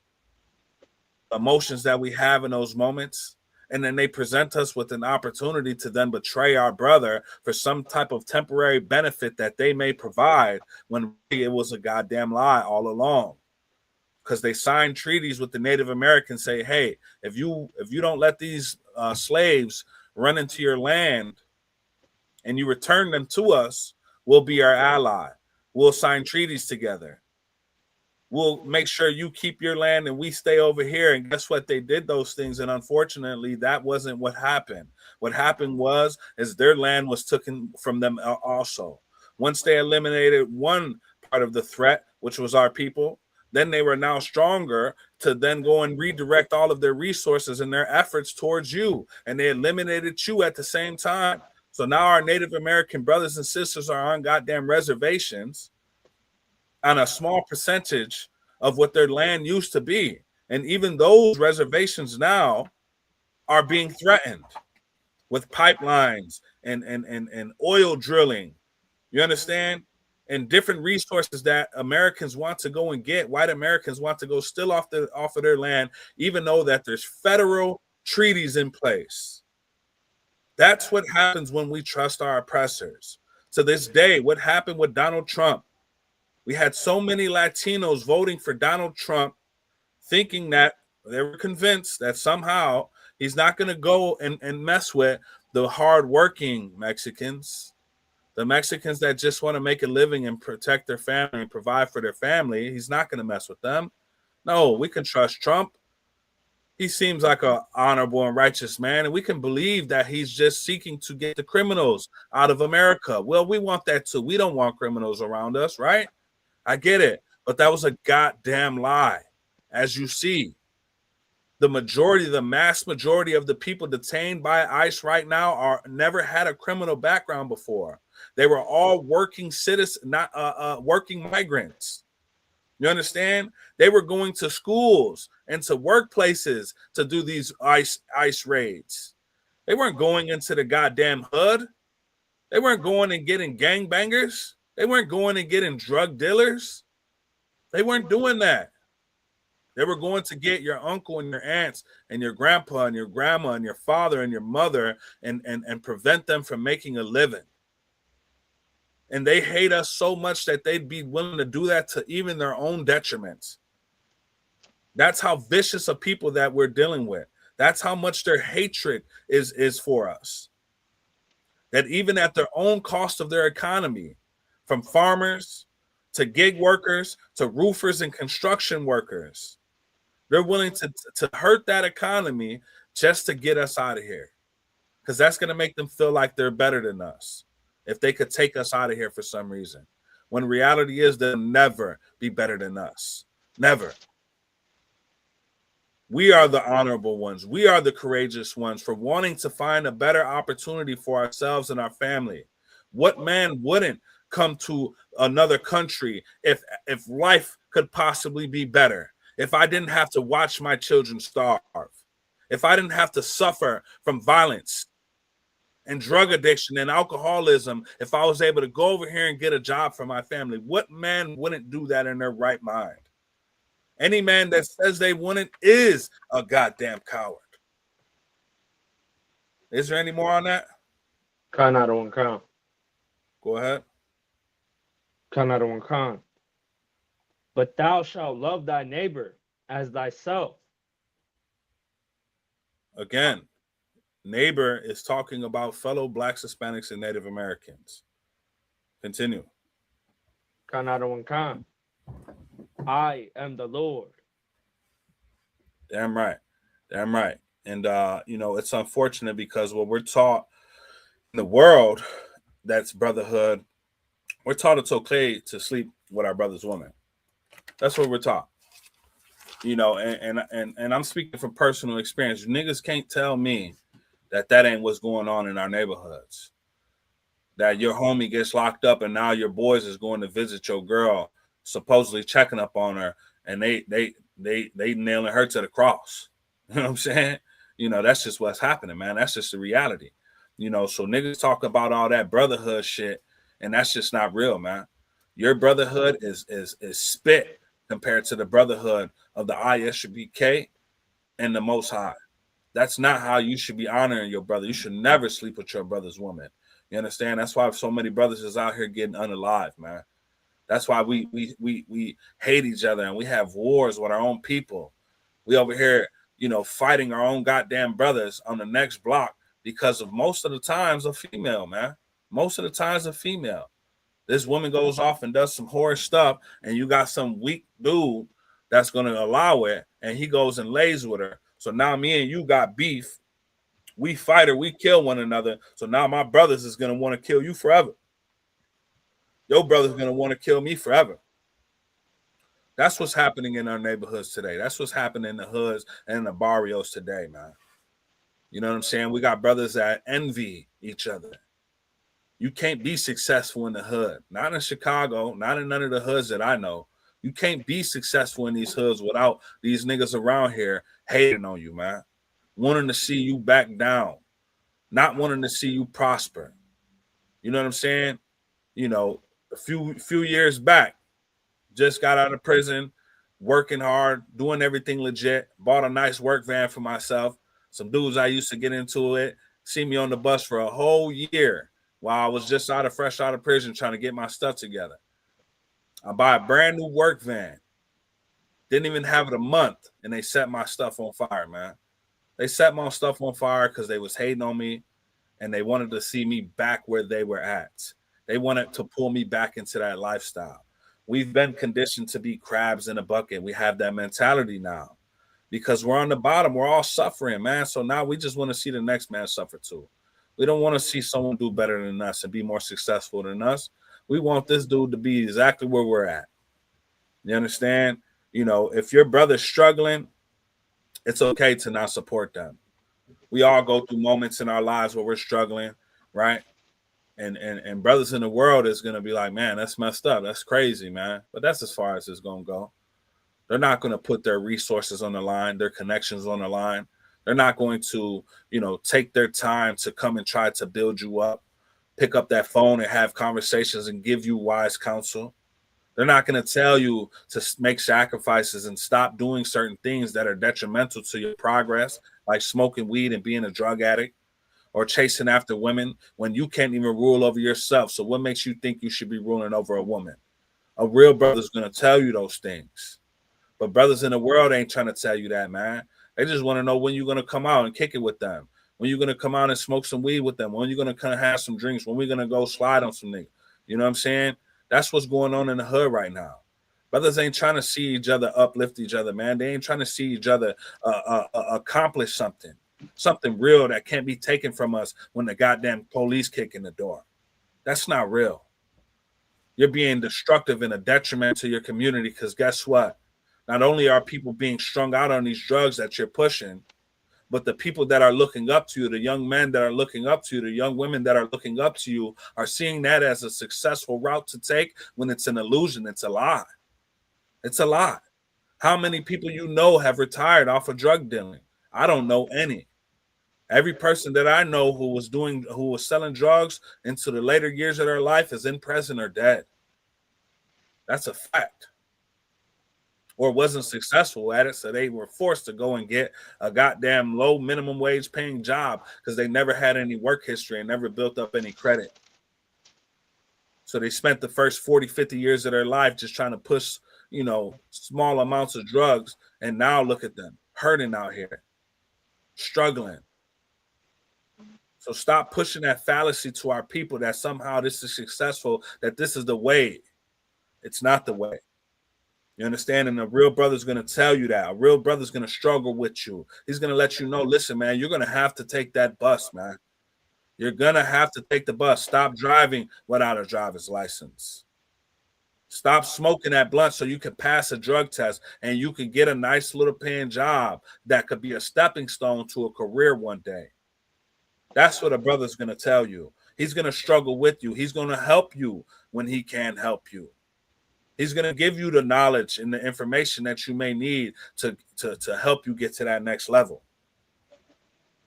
emotions that we have in those moments, and then they present us with an opportunity to then betray our brother for some type of temporary benefit that they may provide, when really it was a goddamn lie all along. Because they signed treaties with the Native Americans, say, hey, if you don't let these slaves run into your land and you return them to us, we'll be our ally. We'll sign treaties together. We'll make sure you keep your land and we stay over here. And guess what? They did those things. And unfortunately, that wasn't what happened. What happened is their land was taken from them also. Once they eliminated one part of the threat, which was our people, then they were now stronger to then go and redirect all of their resources and their efforts towards you. And they eliminated you at the same time. So now our Native American brothers and sisters are on goddamn reservations on a small percentage of what their land used to be. And even those reservations now are being threatened with pipelines and oil drilling. You understand? and different resources that Americans want to go and get. White Americans want to go still off of their land, even though that there's federal treaties in place. That's what happens when we trust our oppressors. To this day, what happened with Donald Trump? We had so many Latinos voting for Donald Trump, thinking that they were convinced that somehow he's not going to go and mess with the hardworking Mexicans, the Mexicans that just want to make a living and protect their family and provide for their family. He's not going to mess with them. No, we can trust Trump. He seems like an honorable and righteous man, and we can believe that he's just seeking to get the criminals out of America. Well, we want that too. We don't want criminals around us, right? I get it, but that was a goddamn lie. As you see, the mass majority of the people detained by ICE right now never had a criminal background before. They were all working citizens, not working migrants. You understand? They were going to schools and to workplaces to do these ICE raids. They weren't going into the goddamn hood. They weren't going and getting gangbangers. They weren't going and getting drug dealers. They weren't doing that. They were going to get your uncle and your aunts and your grandpa and your grandma and your father and your mother and prevent them from making a living. And they hate us so much that they'd be willing to do that to even their own detriment. That's how vicious of people that we're dealing with. That's how much their hatred is for us. That even at their own cost of their economy, from farmers to gig workers to roofers and construction workers, they're willing to hurt that economy just to get us out of here. Because that's going to make them feel like they're better than us if they could take us out of here for some reason. When reality is they'll never be better than us. Never. We are the honorable ones. We are the courageous ones for wanting to find a better opportunity for ourselves and our family. What man wouldn't come to another country if life could possibly be better? If I didn't have to watch my children starve, if I didn't have to suffer from violence and drug addiction and alcoholism, if I was able to go over here and get a job for my family, what man wouldn't do that in their right mind? Any man that says they wouldn't is a goddamn coward. Is there any more on that? Khan. Go ahead. Khan. But thou shalt love thy neighbor as thyself. Again, neighbor is talking about fellow Blacks, Hispanics, and Native Americans. Continue. Khan. I am the Lord. Damn right. Damn right. And, it's unfortunate because what we're taught in the world, that's brotherhood, we're taught it's okay to sleep with our brother's woman. That's what we're taught. And I'm speaking from personal experience. Niggas can't tell me that ain't what's going on in our neighborhoods. That your homie gets locked up and now your boys is going to visit your girl, supposedly checking up on her, and they nailing her to the cross. You know what I'm saying? That's just what's happening, man. That's just the reality. So niggas talk about all that brotherhood shit, and that's just not real, man. Your brotherhood is spit compared to the brotherhood of the ISUPK and the Most High. That's not how you should be honoring your brother. You should never sleep with your brother's woman. You understand? That's why so many brothers is out here getting unalive, man. That's why we hate each other and we have wars with our own people. We over here, fighting our own goddamn brothers on the next block because of most of the times a female, man. Most of the times a female. This woman goes off and does some horror stuff, and you got some weak dude that's going to allow it, and he goes and lays with her. So now me and you got beef. We fight or we kill one another. So now my brothers is going to want to kill you forever. Your brother's going to want to kill me forever. That's what's happening in our neighborhoods today. That's what's happening in the hoods and in the barrios today, man. You know what I'm saying? We got brothers that envy each other. You can't be successful in the hood. Not in Chicago, not in none of the hoods that I know. You can't be successful in these hoods without these niggas around here hating on you, man. Wanting to see you back down. Not wanting to see you prosper. You know what I'm saying? a few years back, just got out of prison, working hard, doing everything legit, bought a nice work van for myself. Some dudes I used to get into it, see me on the bus for a whole year while I was just fresh out of prison trying to get my stuff together. I buy a brand new work van. Didn't even have it a month, and they set my stuff on fire, man. They set my stuff on fire because they was hating on me, and they wanted to see me back where they were at. They wanted to pull me back into that lifestyle. We've been conditioned to be crabs in a bucket. We have that mentality now because we're on the bottom. We're all suffering, man. So now we just want to see the next man suffer too. We don't want to see someone do better than us and be more successful than us. We want this dude to be exactly where we're at. You understand? You know, if your brother's struggling, it's okay to not support them. We all go through moments in our lives where we're struggling, right? And brothers in the world is going to be like, man, that's messed up. That's crazy, man. But that's as far as it's going to go. They're not going to put their resources on the line, their connections on the line. They're not going to, take their time to come and try to build you up, pick up that phone and have conversations and give you wise counsel. They're not going to tell you to make sacrifices and stop doing certain things that are detrimental to your progress, like smoking weed and being a drug addict or chasing after women when you can't even rule over yourself. So what makes you think you should be ruling over a woman? A real brother's going to tell you those things. But brothers in the world ain't trying to tell you that, man. They just want to know when you're going to come out and kick it with them, when you're going to come out and smoke some weed with them, when you're going to kind of have some drinks, when we're going to go slide on some niggas. You know what I'm saying? That's what's going on in the hood right now. Brothers ain't trying to see each other uplift each other, man. They ain't trying to see each other accomplish something real that can't be taken from us when the goddamn police kick in the door. That's not real. You're being destructive and a detriment to your community because guess what? Not only are people being strung out on these drugs that you're pushing, but the people that are looking up to you, the young men that are looking up to you, the young women that are looking up to you are seeing that as a successful route to take when it's an illusion. It's a lie. It's a lie. How many people have retired off of drug dealing? I don't know any. Every person that I know who was selling drugs into the later years of their life is in prison or dead. That's a fact. Or wasn't successful at it, so they were forced to go and get a goddamn low minimum wage paying job because they never had any work history and never built up any credit. So they spent the first 40, 50 years of their life just trying to push, small amounts of drugs. And now look at them hurting out here, struggling. So stop pushing that fallacy to our people that somehow this is successful, that this is the way. It's not the way. You understand? And a real brother's going to tell you that. A real brother's going to struggle with you. He's going to let you know, listen, man, you're going to have to take that bus, man. You're going to have to take the bus. Stop driving without a driver's license. Stop smoking that blunt so you can pass a drug test and you can get a nice little paying job that could be a stepping stone to a career one day. That's what a brother's going to tell you. He's going to struggle with you. He's going to help you when he can help you. He's going to give you the knowledge and the information that you may need to help you get to that next level.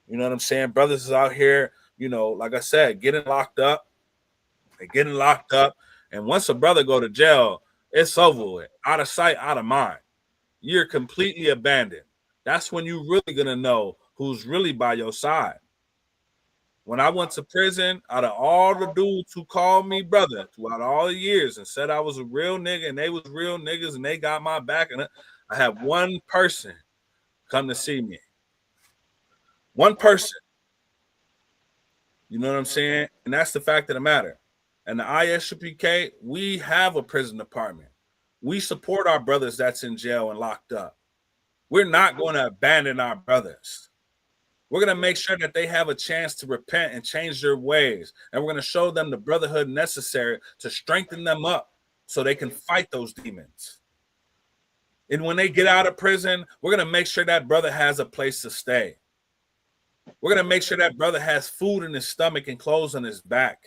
You know what I'm saying? Brothers is out here, like I said, getting locked up. They're getting locked up. And once a brother go to jail, it's over with. Out of sight, out of mind. You're completely abandoned. That's when you're really going to know who's really by your side. When I went to prison, out of all the dudes who called me brother throughout all the years and said I was a real nigga and they was real niggas and they got my back, and I had one person come to see me. One person. You know what I'm saying? And that's the fact of the matter. And the ISUPK, we have a prison department. We support our brothers that's in jail and locked up. We're not going to abandon our brothers. We're going to make sure that they have a chance to repent and change their ways. And we're going to show them the brotherhood necessary to strengthen them up so they can fight those demons. And when they get out of prison, we're going to make sure that brother has a place to stay. We're going to make sure that brother has food in his stomach and clothes on his back.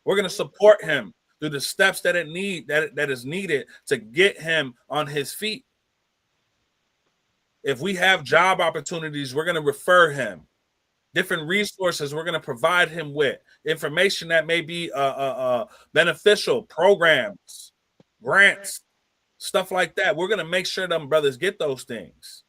We're going to support him through the steps that is needed to get him on his feet. If we have job opportunities, we're going to refer him. different resources we're going to provide him with, information that may be beneficial, programs, grants, stuff like that. We're going to make sure them brothers get those things.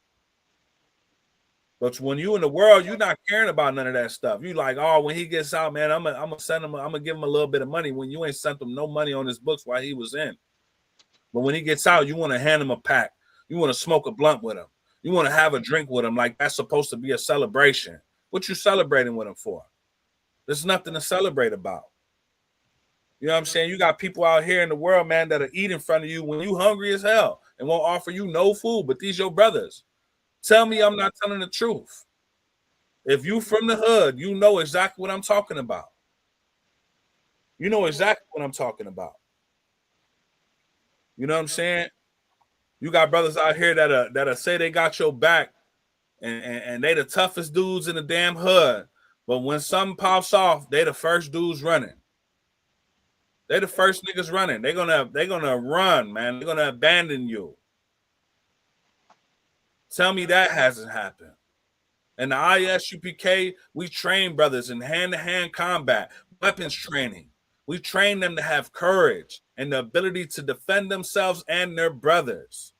But when you in the world, you're not caring about none of that stuff. You like, oh, when he gets out, man, I'm gonna send him, I'm gonna give him a little bit of money. When you ain't sent him no money on his books while he was in. But when he gets out, you want to hand him a pack. You want to smoke a blunt with him. You want to have a drink with him, like that's supposed to be a celebration. What you celebrating with him for? There's nothing to celebrate about. You know what I'm saying? You got people out here in the world, man, that'll eat in front of you when you hungry as hell and won't offer you no food. But these your brothers. Tell me I'm not telling the truth. If you from the hood, you know exactly what I'm talking about. You know exactly what I'm talking about. You know what I'm saying? You got brothers out here that'll say they got your back and they the toughest dudes in the damn hood. But when something pops off, they the first dudes running. They the first niggas running. They're gonna run, man. They're gonna abandon you. Tell me that hasn't happened. In the ISUPK, we train brothers in hand-to-hand combat, weapons training. We train them to have courage and the ability to defend themselves and their brothers.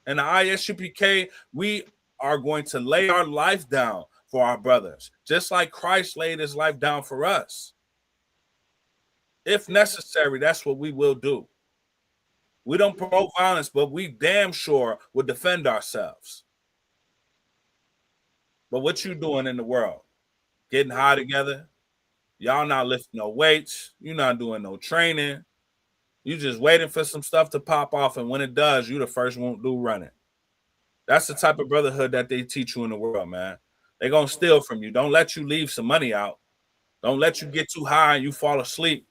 In the ISUPK, we are going to lay our life down for our brothers, just like Christ laid his life down for us. If necessary, that's what we will do. We don't promote violence, but we damn sure will defend ourselves. But what you doing in the world? Getting high together? Y'all not lifting no weights. You're not doing no training. You just waiting for some stuff to pop off, and when it does, you the first one do running. That's the type of brotherhood that they teach you in the world, man. They're going to steal from you. Don't let you leave some money out. Don't let you get too high and you fall asleep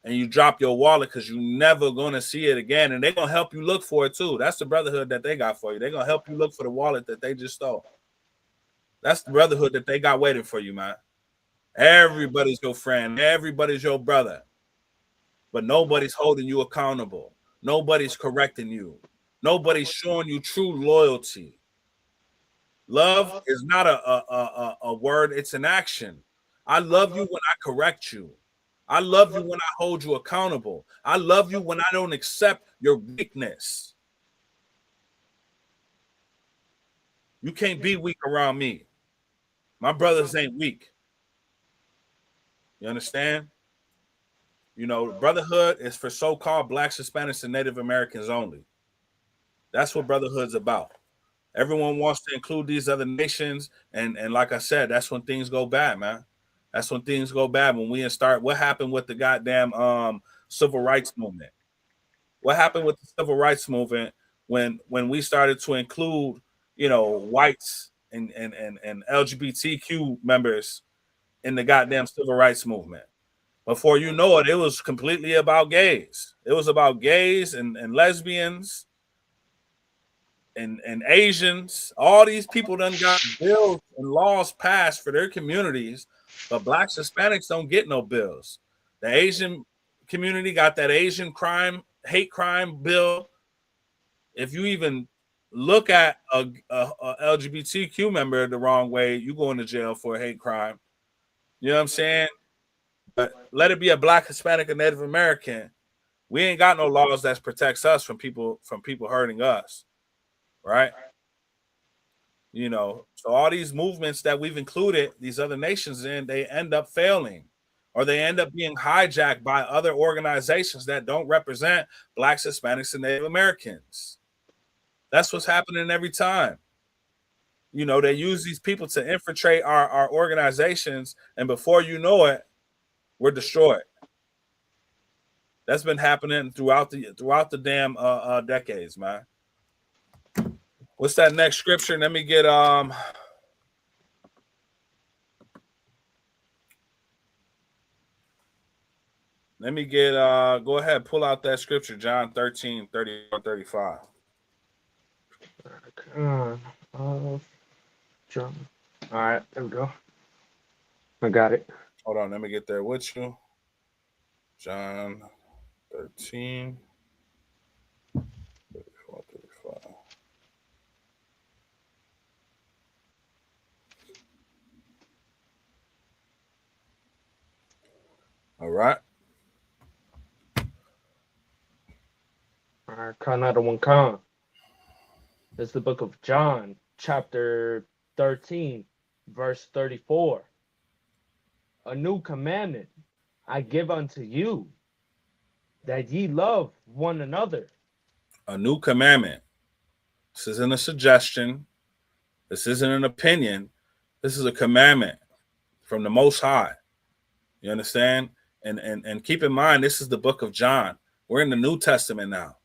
and you drop your wallet because you're never going to see it again. And they're going to help you look for it, too. That's the brotherhood that they got for you. They're going to help you look for the wallet that they just stole. That's the brotherhood that they got waiting for you, man. Everybody's your friend. Everybody's your brother. But nobody's holding you accountable. Nobody's correcting you. Nobody's showing you true loyalty. Love is not a word. It's an action. I love you when I correct you. I love you when I hold you accountable. I love you when I don't accept your weakness. You can't be weak around me. My brothers ain't weak. You understand? You know, brotherhood is for so-called Blacks, Hispanics, and Native Americans only. That's what brotherhood's about. Everyone wants to include these other nations, and like I said, that's when things go bad, man. That's when things go bad. When we start, what happened with the goddamn civil rights movement? What happened with the civil rights movement when we started to include, you know, whites and LGBTQ members in the goddamn civil rights movement? Before you know it, it was completely about gays. It was about gays and lesbians and Asians. All these people done got bills and laws passed for their communities, but Blacks, Hispanics don't get no bills. The Asian community got that Asian hate crime bill. If you even look at a LGBTQ member the wrong way, you go into jail for a hate crime. You know what I'm saying? But let it be a Black, Hispanic, or Native American. We ain't got no laws that protects us from people hurting us, right? You know, so all these movements that we've included these other nations in, they end up failing, or they end up being hijacked by other organizations that don't represent Blacks, Hispanics, and Native Americans. That's what's happening every time. You know, they use these people to infiltrate our organizations, and before you know it, we're destroyed. That's been happening throughout the damn decades, man. What's that next scripture? Let me get go ahead, pull out that scripture, John 13, 34, 35. John. All right, there we go. I got it. Hold on, let me get there with you. John 13, 34, 35. All right, Kanata one Khan. It's the book of John, chapter 13, verse 34. A new commandment I give unto you, that ye love one another. A new commandment. This isn't a suggestion. This isn't an opinion. This is a commandment from the Most High. You understand? And keep in mind, this is the book of John. We're in the New Testament now.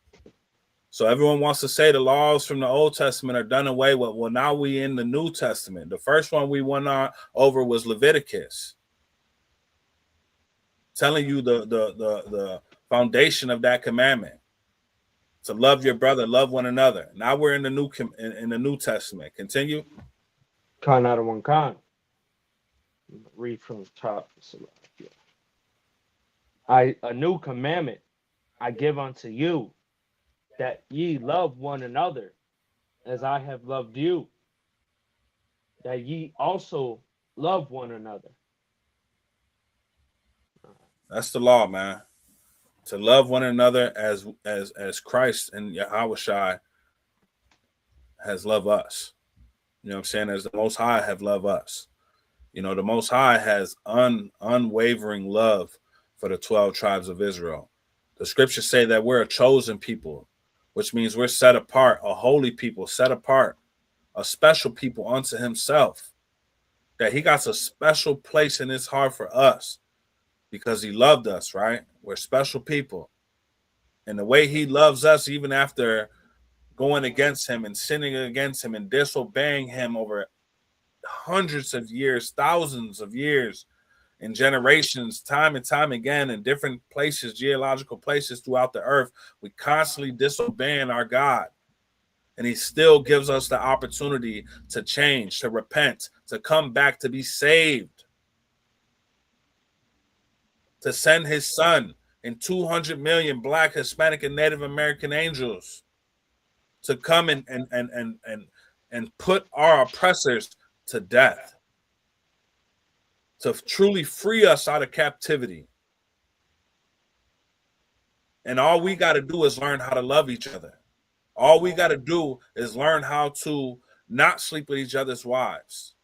So everyone wants to say the laws from the Old Testament are done away with. Well, now we in the New Testament. The first one we went over was Leviticus, telling you the foundation of that commandment, to love your brother, love one another. Now we're in the New Testament. Continue. Kanata one Khan. Read from the top. A new commandment I give unto you, that ye love one another, as I have loved you, that ye also love one another. That's the law, man. To love one another as Christ and Yahushua has loved us. You know what I'm saying? As the Most High have loved us. You know, the Most High has unwavering love for the 12 tribes of Israel. The scriptures say that we're a chosen people, which means we're set apart, a holy people, set apart, a special people unto himself. That he got a special place in his heart for us because he loved us, right? We're special people. And the way he loves us, even after going against him and sinning against him and disobeying him over hundreds of years, thousands of years, and generations, time and time again, in different places, geological places throughout the earth, we constantly disobeying our God. And he still gives us the opportunity to change, to repent, to come back, to be saved, to send his son and 200 million Black, Hispanic, and Native American angels to come and put our oppressors to death, to truly free us out of captivity. And all we got to do is learn how to love each other. All we got to do is learn how to not sleep with each other's wives,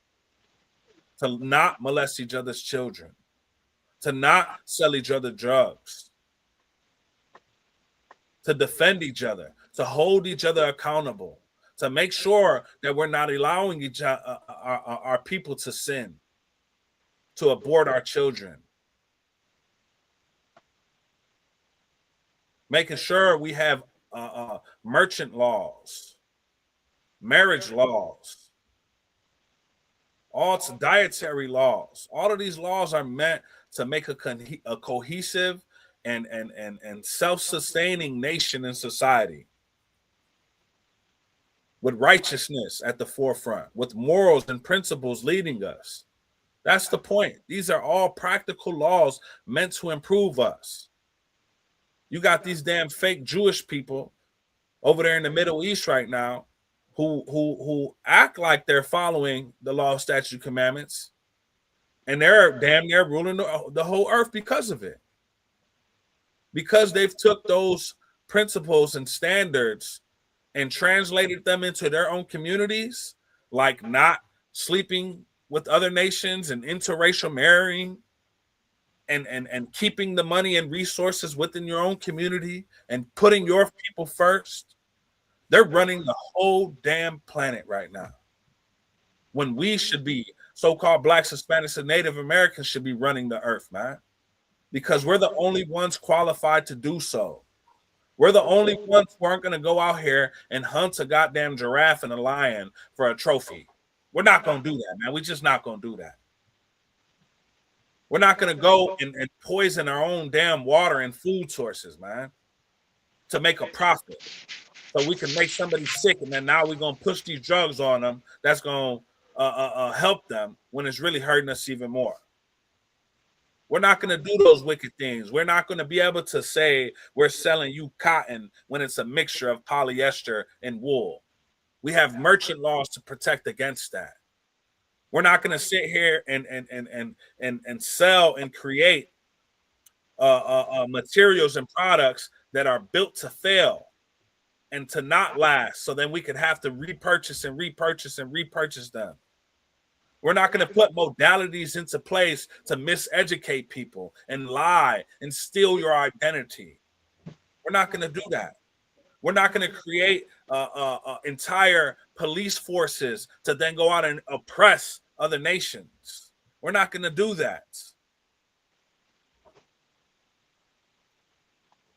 to not molest each other's children, to not sell each other drugs, to defend each other, to hold each other accountable, to make sure that we're not allowing our people to sin, to abort our children, making sure we have merchant laws, marriage laws, all dietary laws. All of these laws are meant to make a cohesive and self-sustaining nation and society, with righteousness at the forefront, with morals and principles leading us. That's the point. These are all practical laws meant to improve us. You got these damn fake Jewish people over there in the Middle East right now who act like they're following the law, statute, commandments, and they're damn near ruling the whole earth because of it. Because they've took those principles and standards and translated them into their own communities, like not sleeping with other nations and interracial marrying, and keeping the money and resources within your own community and putting your people first. They're running the whole damn planet right now, when we should be, so-called Blacks, Hispanics, and Native Americans should be running the earth, man, because we're the only ones qualified to do so. We're the only ones who aren't going to go out here and hunt a goddamn giraffe and a lion for a trophy. We're not going to do that, man. We're just not going to do that. We're not going to go and poison our own damn water and food sources, man, to make a profit. So we can make somebody sick, and then now we're going to push these drugs on them that's going to help them when it's really hurting us even more. We're not going to do those wicked things. We're not going to be able to say we're selling you cotton when it's a mixture of polyester and wool. We have merchant laws to protect against that. We're not going to sit here and sell and create materials and products that are built to fail, and to not last, so then we could have to repurchase and repurchase and repurchase them. We're not going to put modalities into place to miseducate people and lie and steal your identity. We're not going to do that. We're not going to create entire police forces to then go out and oppress other nations. We're not going to do that.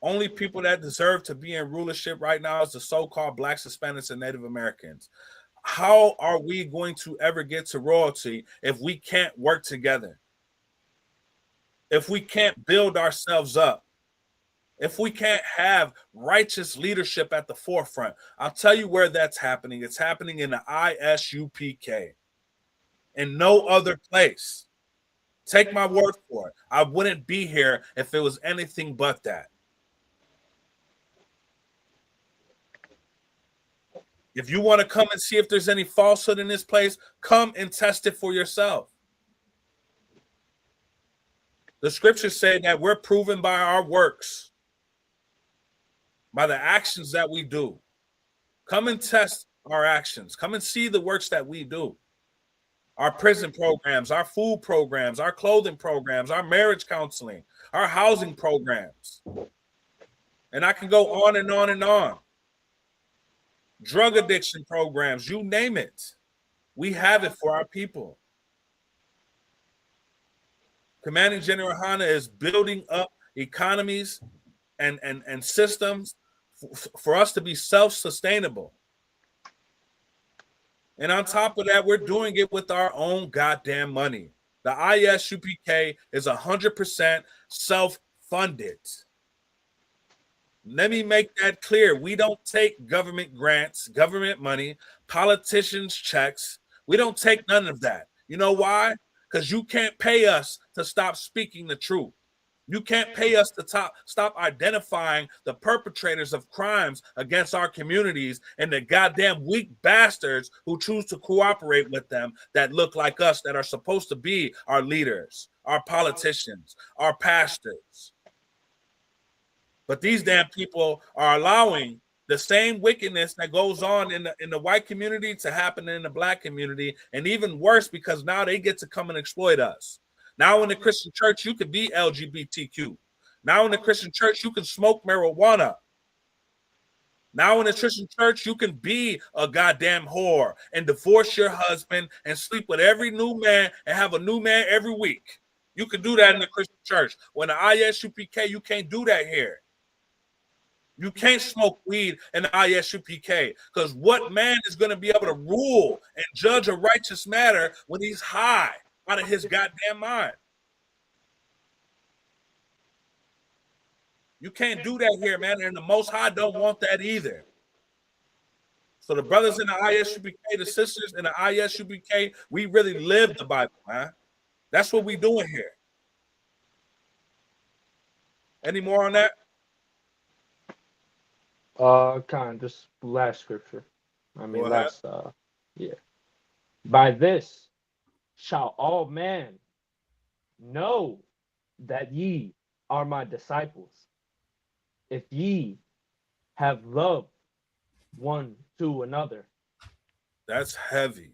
Only people that deserve to be in rulership right now is the so-called Blacks, Hispanics, and Native Americans. How are we going to ever get to royalty if we can't work together? If we can't build ourselves up? If we can't have righteous leadership at the forefront? I'll tell you where that's happening. It's happening in the ISUPK. In no other place. Take my word for it. I wouldn't be here if it was anything but that. If you want to come and see if there's any falsehood in this place, come and test it for yourself. The scriptures say that we're proven by our works, by the actions that we do. Come and test our actions. Come and see the works that we do. Our prison programs, our food programs, our clothing programs, our marriage counseling, our housing programs. And I can go on and on and on. Drug addiction programs, you name it. We have it for our people. Commanding General Hanna is building up economies and systems for us to be self-sustainable. And on top of that, we're doing it with our own goddamn money. The ISUPK is 100% self-funded. Let me make that clear. We don't take government grants, government money, politicians' checks. We don't take none of that. You know why? Because you can't pay us to stop speaking the truth. You can't pay us to stop identifying the perpetrators of crimes against our communities and the goddamn weak bastards who choose to cooperate with them that look like us, that are supposed to be our leaders, our politicians, our pastors. But these damn people are allowing the same wickedness that goes on in the white community to happen in the black community, and even worse, because now they get to come and exploit us. Now in the Christian church, you can be LGBTQ. Now in the Christian church, you can smoke marijuana. Now in the Christian church, you can be a goddamn whore and divorce your husband and sleep with every new man and have a new man every week. You can do that in the Christian church. When the ISUPK, you can't do that here. You can't smoke weed in the ISUPK, because what man is going to be able to rule and judge a righteous matter when he's high out of his goddamn mind? You can't do that here, man, and the Most High don't want that either. So the brothers in the ISUPK, the sisters in the ISUPK, we really live the Bible, man. That's what we doing here. Any more on that? Just last scripture. Yeah. By this shall all men know that ye are my disciples, if ye have love one to another. That's heavy.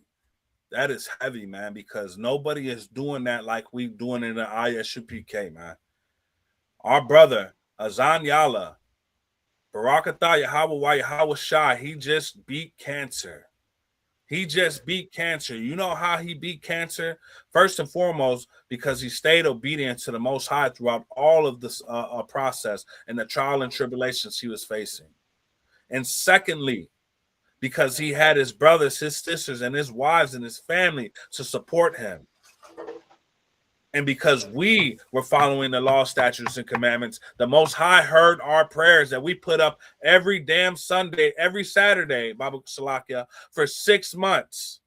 That is heavy, man, because nobody is doing that like we doing in the ISUPK, man. Our brother, Azan Yala, Barakatah Yahweh Yahweh Shai, he just beat cancer. He just beat cancer. You know how he beat cancer? First and foremost, because he stayed obedient to the Most High throughout all of this process and the trial and tribulations he was facing. And secondly, because he had his brothers, his sisters, and his wives and his family to support him. And because we were following the law, statutes, and commandments, the Most High heard our prayers that we put up every damn Sunday, every Saturday, Baba Salakia, for 6 months.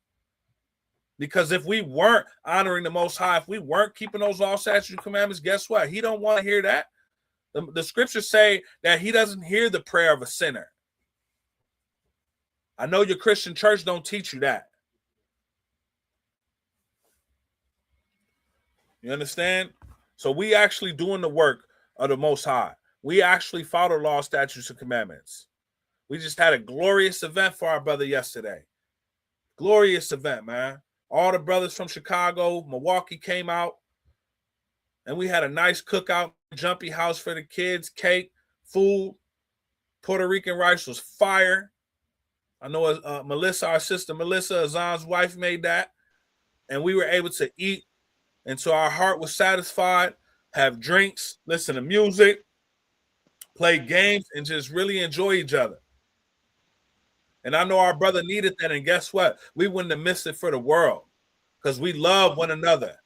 Because if we weren't honoring the Most High, if we weren't keeping those law, statutes, and commandments, guess what? He don't want to hear that. The scriptures say that he doesn't hear the prayer of a sinner. I know your Christian church don't teach you that. You understand? So we actually doing the work of the Most High. We actually follow law, statutes, and commandments. We just had a glorious event for our brother yesterday. Glorious event, man. All the brothers from Chicago, Milwaukee came out, and we had a nice cookout, jumpy house for the kids, cake, food. Puerto Rican rice was fire. I know Melissa, our sister Melissa, Azan's wife, made that. And we were able to eat. And so our heart was satisfied, have drinks, listen to music, play games, and just really enjoy each other. And I know our brother needed that. And guess what? We wouldn't have missed it for the world because we love one another,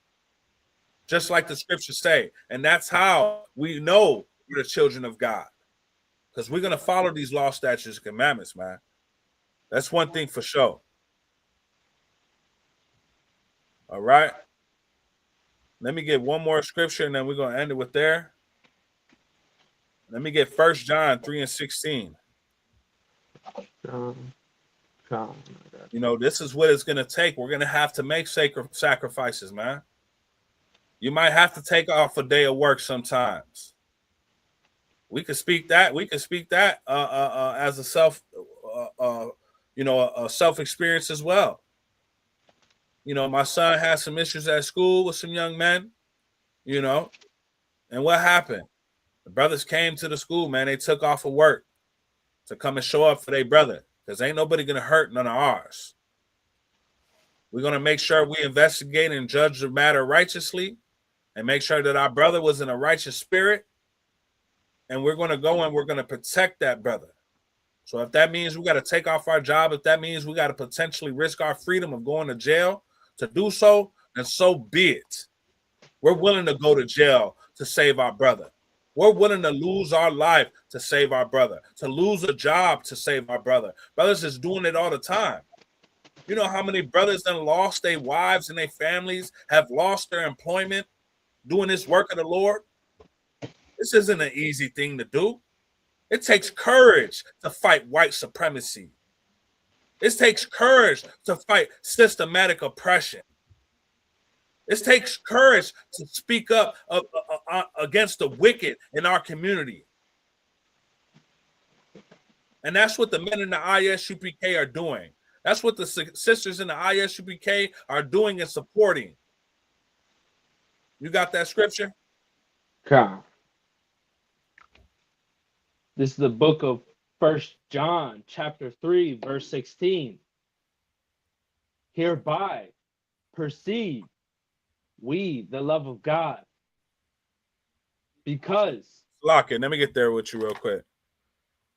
just like the scriptures say. And that's how we know we're the children of God, because we're going to follow these law, statutes, and commandments, man. That's one thing for sure. All right. Let me get one more scripture, and then we're going to end it with there. Let me get 1 John 3:16. You know, this is what it's going to take. We're going to have to make sacred sacrifices, man. You might have to take off a day of work sometimes. We could speak that. We could speak that as a self, a self experience as well. You know, my son had some issues at school with some young men, you know, and what happened? The brothers came to the school, man. They took off of work to come and show up for their brother, because ain't nobody going to hurt none of ours. We're going to make sure we investigate and judge the matter righteously and make sure that our brother was in a righteous spirit. And we're going to go and we're going to protect that brother. So if that means we got to take off our job, if that means we got to potentially risk our freedom of going to jail to do so, then so be it. We're willing to go to jail to save our brother. We're willing to lose our life to save our brother, to lose a job to save our brother. Brothers is doing it all the time. You know how many brothers that lost their wives and their families, have lost their employment doing this work of the Lord? This isn't an easy thing to do. It takes courage to fight white supremacy. It takes courage to fight systematic oppression. It takes courage to speak up against the wicked in our community. And that's what the men in the ISUPK are doing. That's what the sisters in the ISUPK are doing and supporting. You got that scripture? Okay. This is the book of 1 John, chapter 3, verse 16. Hereby perceive we the love of God, because... Lock it. Let me get there with you real quick.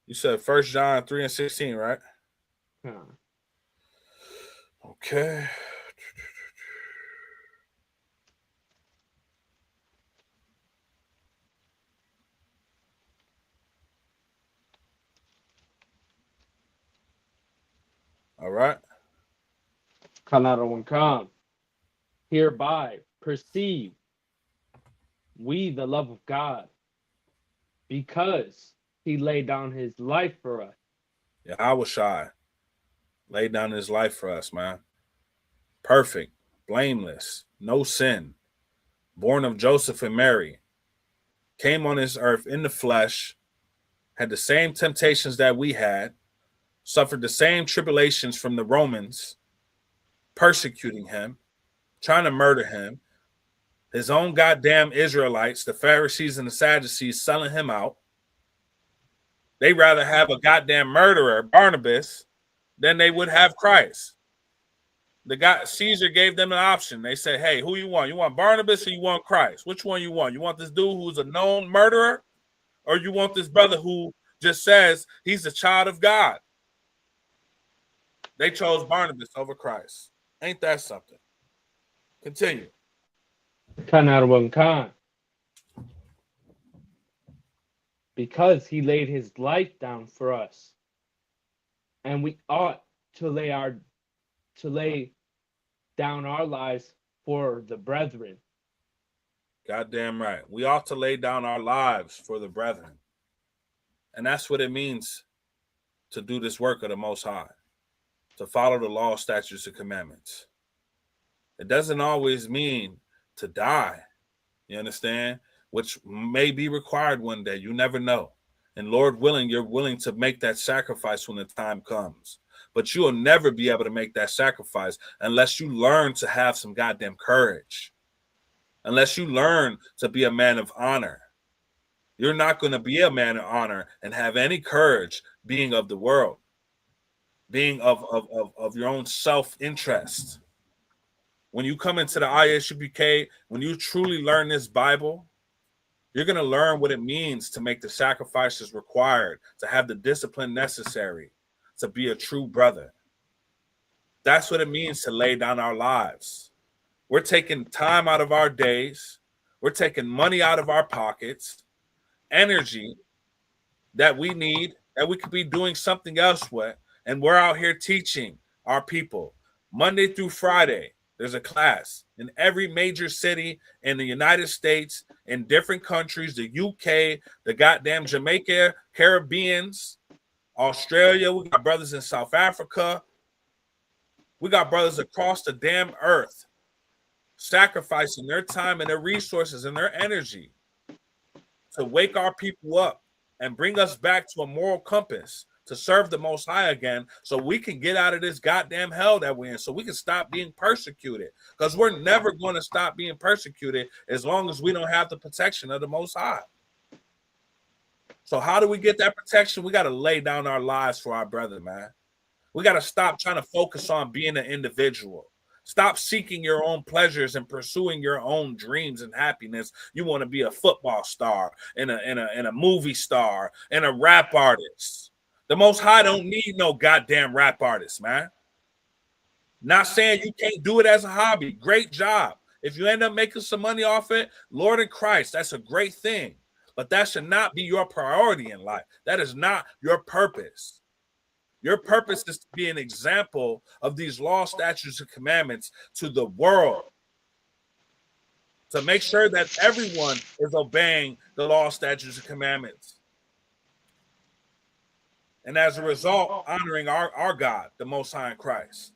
You said 1 John 3:16, right? Huh. Okay. All right. Hereby perceive we the love of God, because he laid down his life for us. Yahweh Shai laid down his life for us, man. Perfect, blameless, no sin, born of Joseph and Mary, came on this earth in the flesh, had the same temptations that we had, suffered the same tribulations from the Romans, persecuting him, trying to murder him, his own goddamn Israelites, the Pharisees and the Sadducees, selling him out. They rather have a goddamn murderer, Barnabas, than they would have Christ. The guy Caesar gave them an option. They said, hey, who you want? You want Barnabas or you want Christ? Which one you want? You want this dude who's a known murderer, or you want this brother who just says he's a child of God? They chose Barnabas over Christ. Ain't that something? Continue. Because he laid his life down for us, and we ought to lay down our lives for the brethren. Goddamn right. We ought to lay down our lives for the brethren. And that's what it means to do this work of the Most High, to follow the law, statutes, and commandments. It doesn't always mean to die, you understand? Which may be required one day. You never know. And Lord willing, you're willing to make that sacrifice when the time comes. But you will never be able to make that sacrifice unless you learn to have some goddamn courage. Unless you learn to be a man of honor. You're not going to be a man of honor and have any courage being of the world, being of your own self-interest. When you come into the ISUPK, when you truly learn this Bible, you're going to learn what it means to make the sacrifices required, to have the discipline necessary, to be a true brother. That's what it means to lay down our lives. We're taking time out of our days. We're taking money out of our pockets, energy that we need, that we could be doing something else with. And we're out here teaching our people Monday through Friday. There's a class in every major city in the United States, in different countries, the UK, the goddamn Jamaica, Caribbeans, Australia. We got brothers in South Africa. We got brothers across the damn earth sacrificing their time and their resources and their energy to wake our people up and bring us back to a moral compass to serve the Most High again, so we can get out of this goddamn hell that we're in, so we can stop being persecuted, because we're never going to stop being persecuted as long as we don't have the protection of the Most High. So how do we get that protection? We got to lay down our lives for our brother, man. We got to stop trying to focus on being an individual. Stop seeking your own pleasures and pursuing your own dreams and happiness. You want to be a football star and a movie star and a rap artist. The Most High don't need no goddamn rap artist, man. Not saying you can't do it as a hobby. Great job. If you end up making some money off it, Lord in Christ, that's a great thing. But that should not be your priority in life. That is not your purpose. Your purpose is to be an example of these laws, statutes, and commandments to the world. To make sure that everyone is obeying the law, statutes, and commandments. And as a result, honoring our God, the Most High in Christ.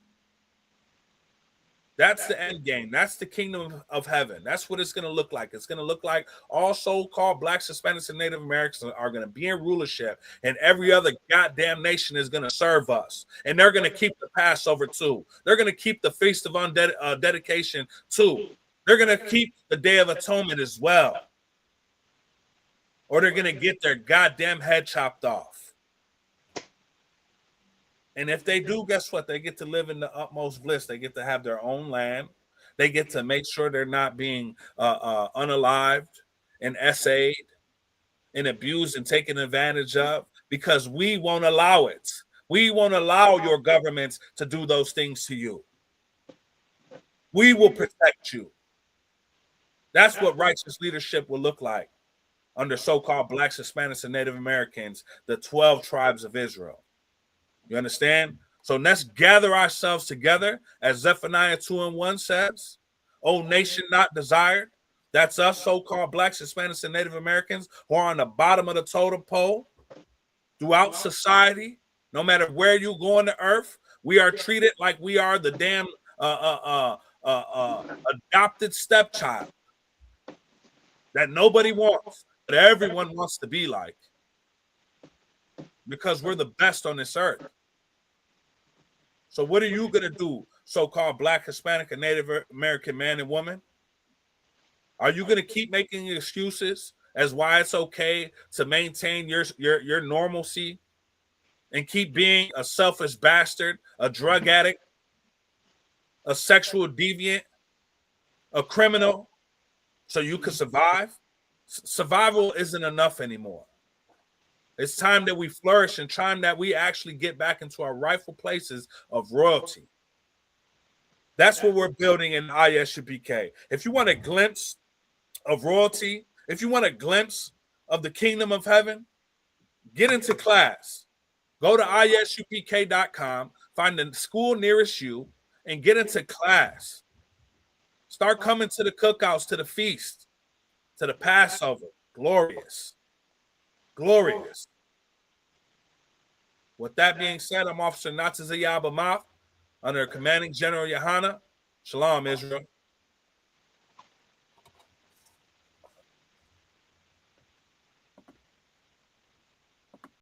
That's the end game. That's the kingdom of heaven. That's what it's going to look like. It's going to look like all so-called Blacks, Hispanics, and Native Americans are going to be in rulership, and every other goddamn nation is going to serve us. And they're going to keep the Passover too. They're going to keep the Feast of Dedication too. They're going to keep the Day of Atonement as well. Or they're going to get their goddamn head chopped off. And if they do, guess what? They get to live in the utmost bliss. They get to have their own land. They get to make sure they're not being unalived and essayed and abused and taken advantage of, because we won't allow it. We won't allow your governments to do those things to you. We will protect you. That's what righteous leadership will look like under so-called Blacks, Hispanics, and Native Americans, the 12 tribes of Israel. You understand? So let's gather ourselves together, as Zephaniah 2:1 says, "O nation not desired." That's us, so-called Blacks, Hispanics, and Native Americans, who are on the bottom of the totem pole throughout society. No matter where you go on the earth, we are treated like we are the damn adopted stepchild that nobody wants, but everyone wants to be like, because we're the best on this earth. So what are you going to do, so-called Black, Hispanic, and Native American man and woman? Are you going to keep making excuses as why it's okay to maintain your normalcy and keep being a selfish bastard, a drug addict, a sexual deviant, a criminal, so you can survive? Survival isn't enough anymore. It's time that we flourish and time that we actually get back into our rightful places of royalty. That's what we're building in ISUPK. If you want a glimpse of royalty, if you want a glimpse of the kingdom of heaven, get into class. Go to isupk.com, find the school nearest you, and get into class. Start coming to the cookouts, to the feast, to the Passover. Glorious. Glorious. With that being said, I'm Officer Natazayab Amath under Commanding General Yohana. Shalom, Israel.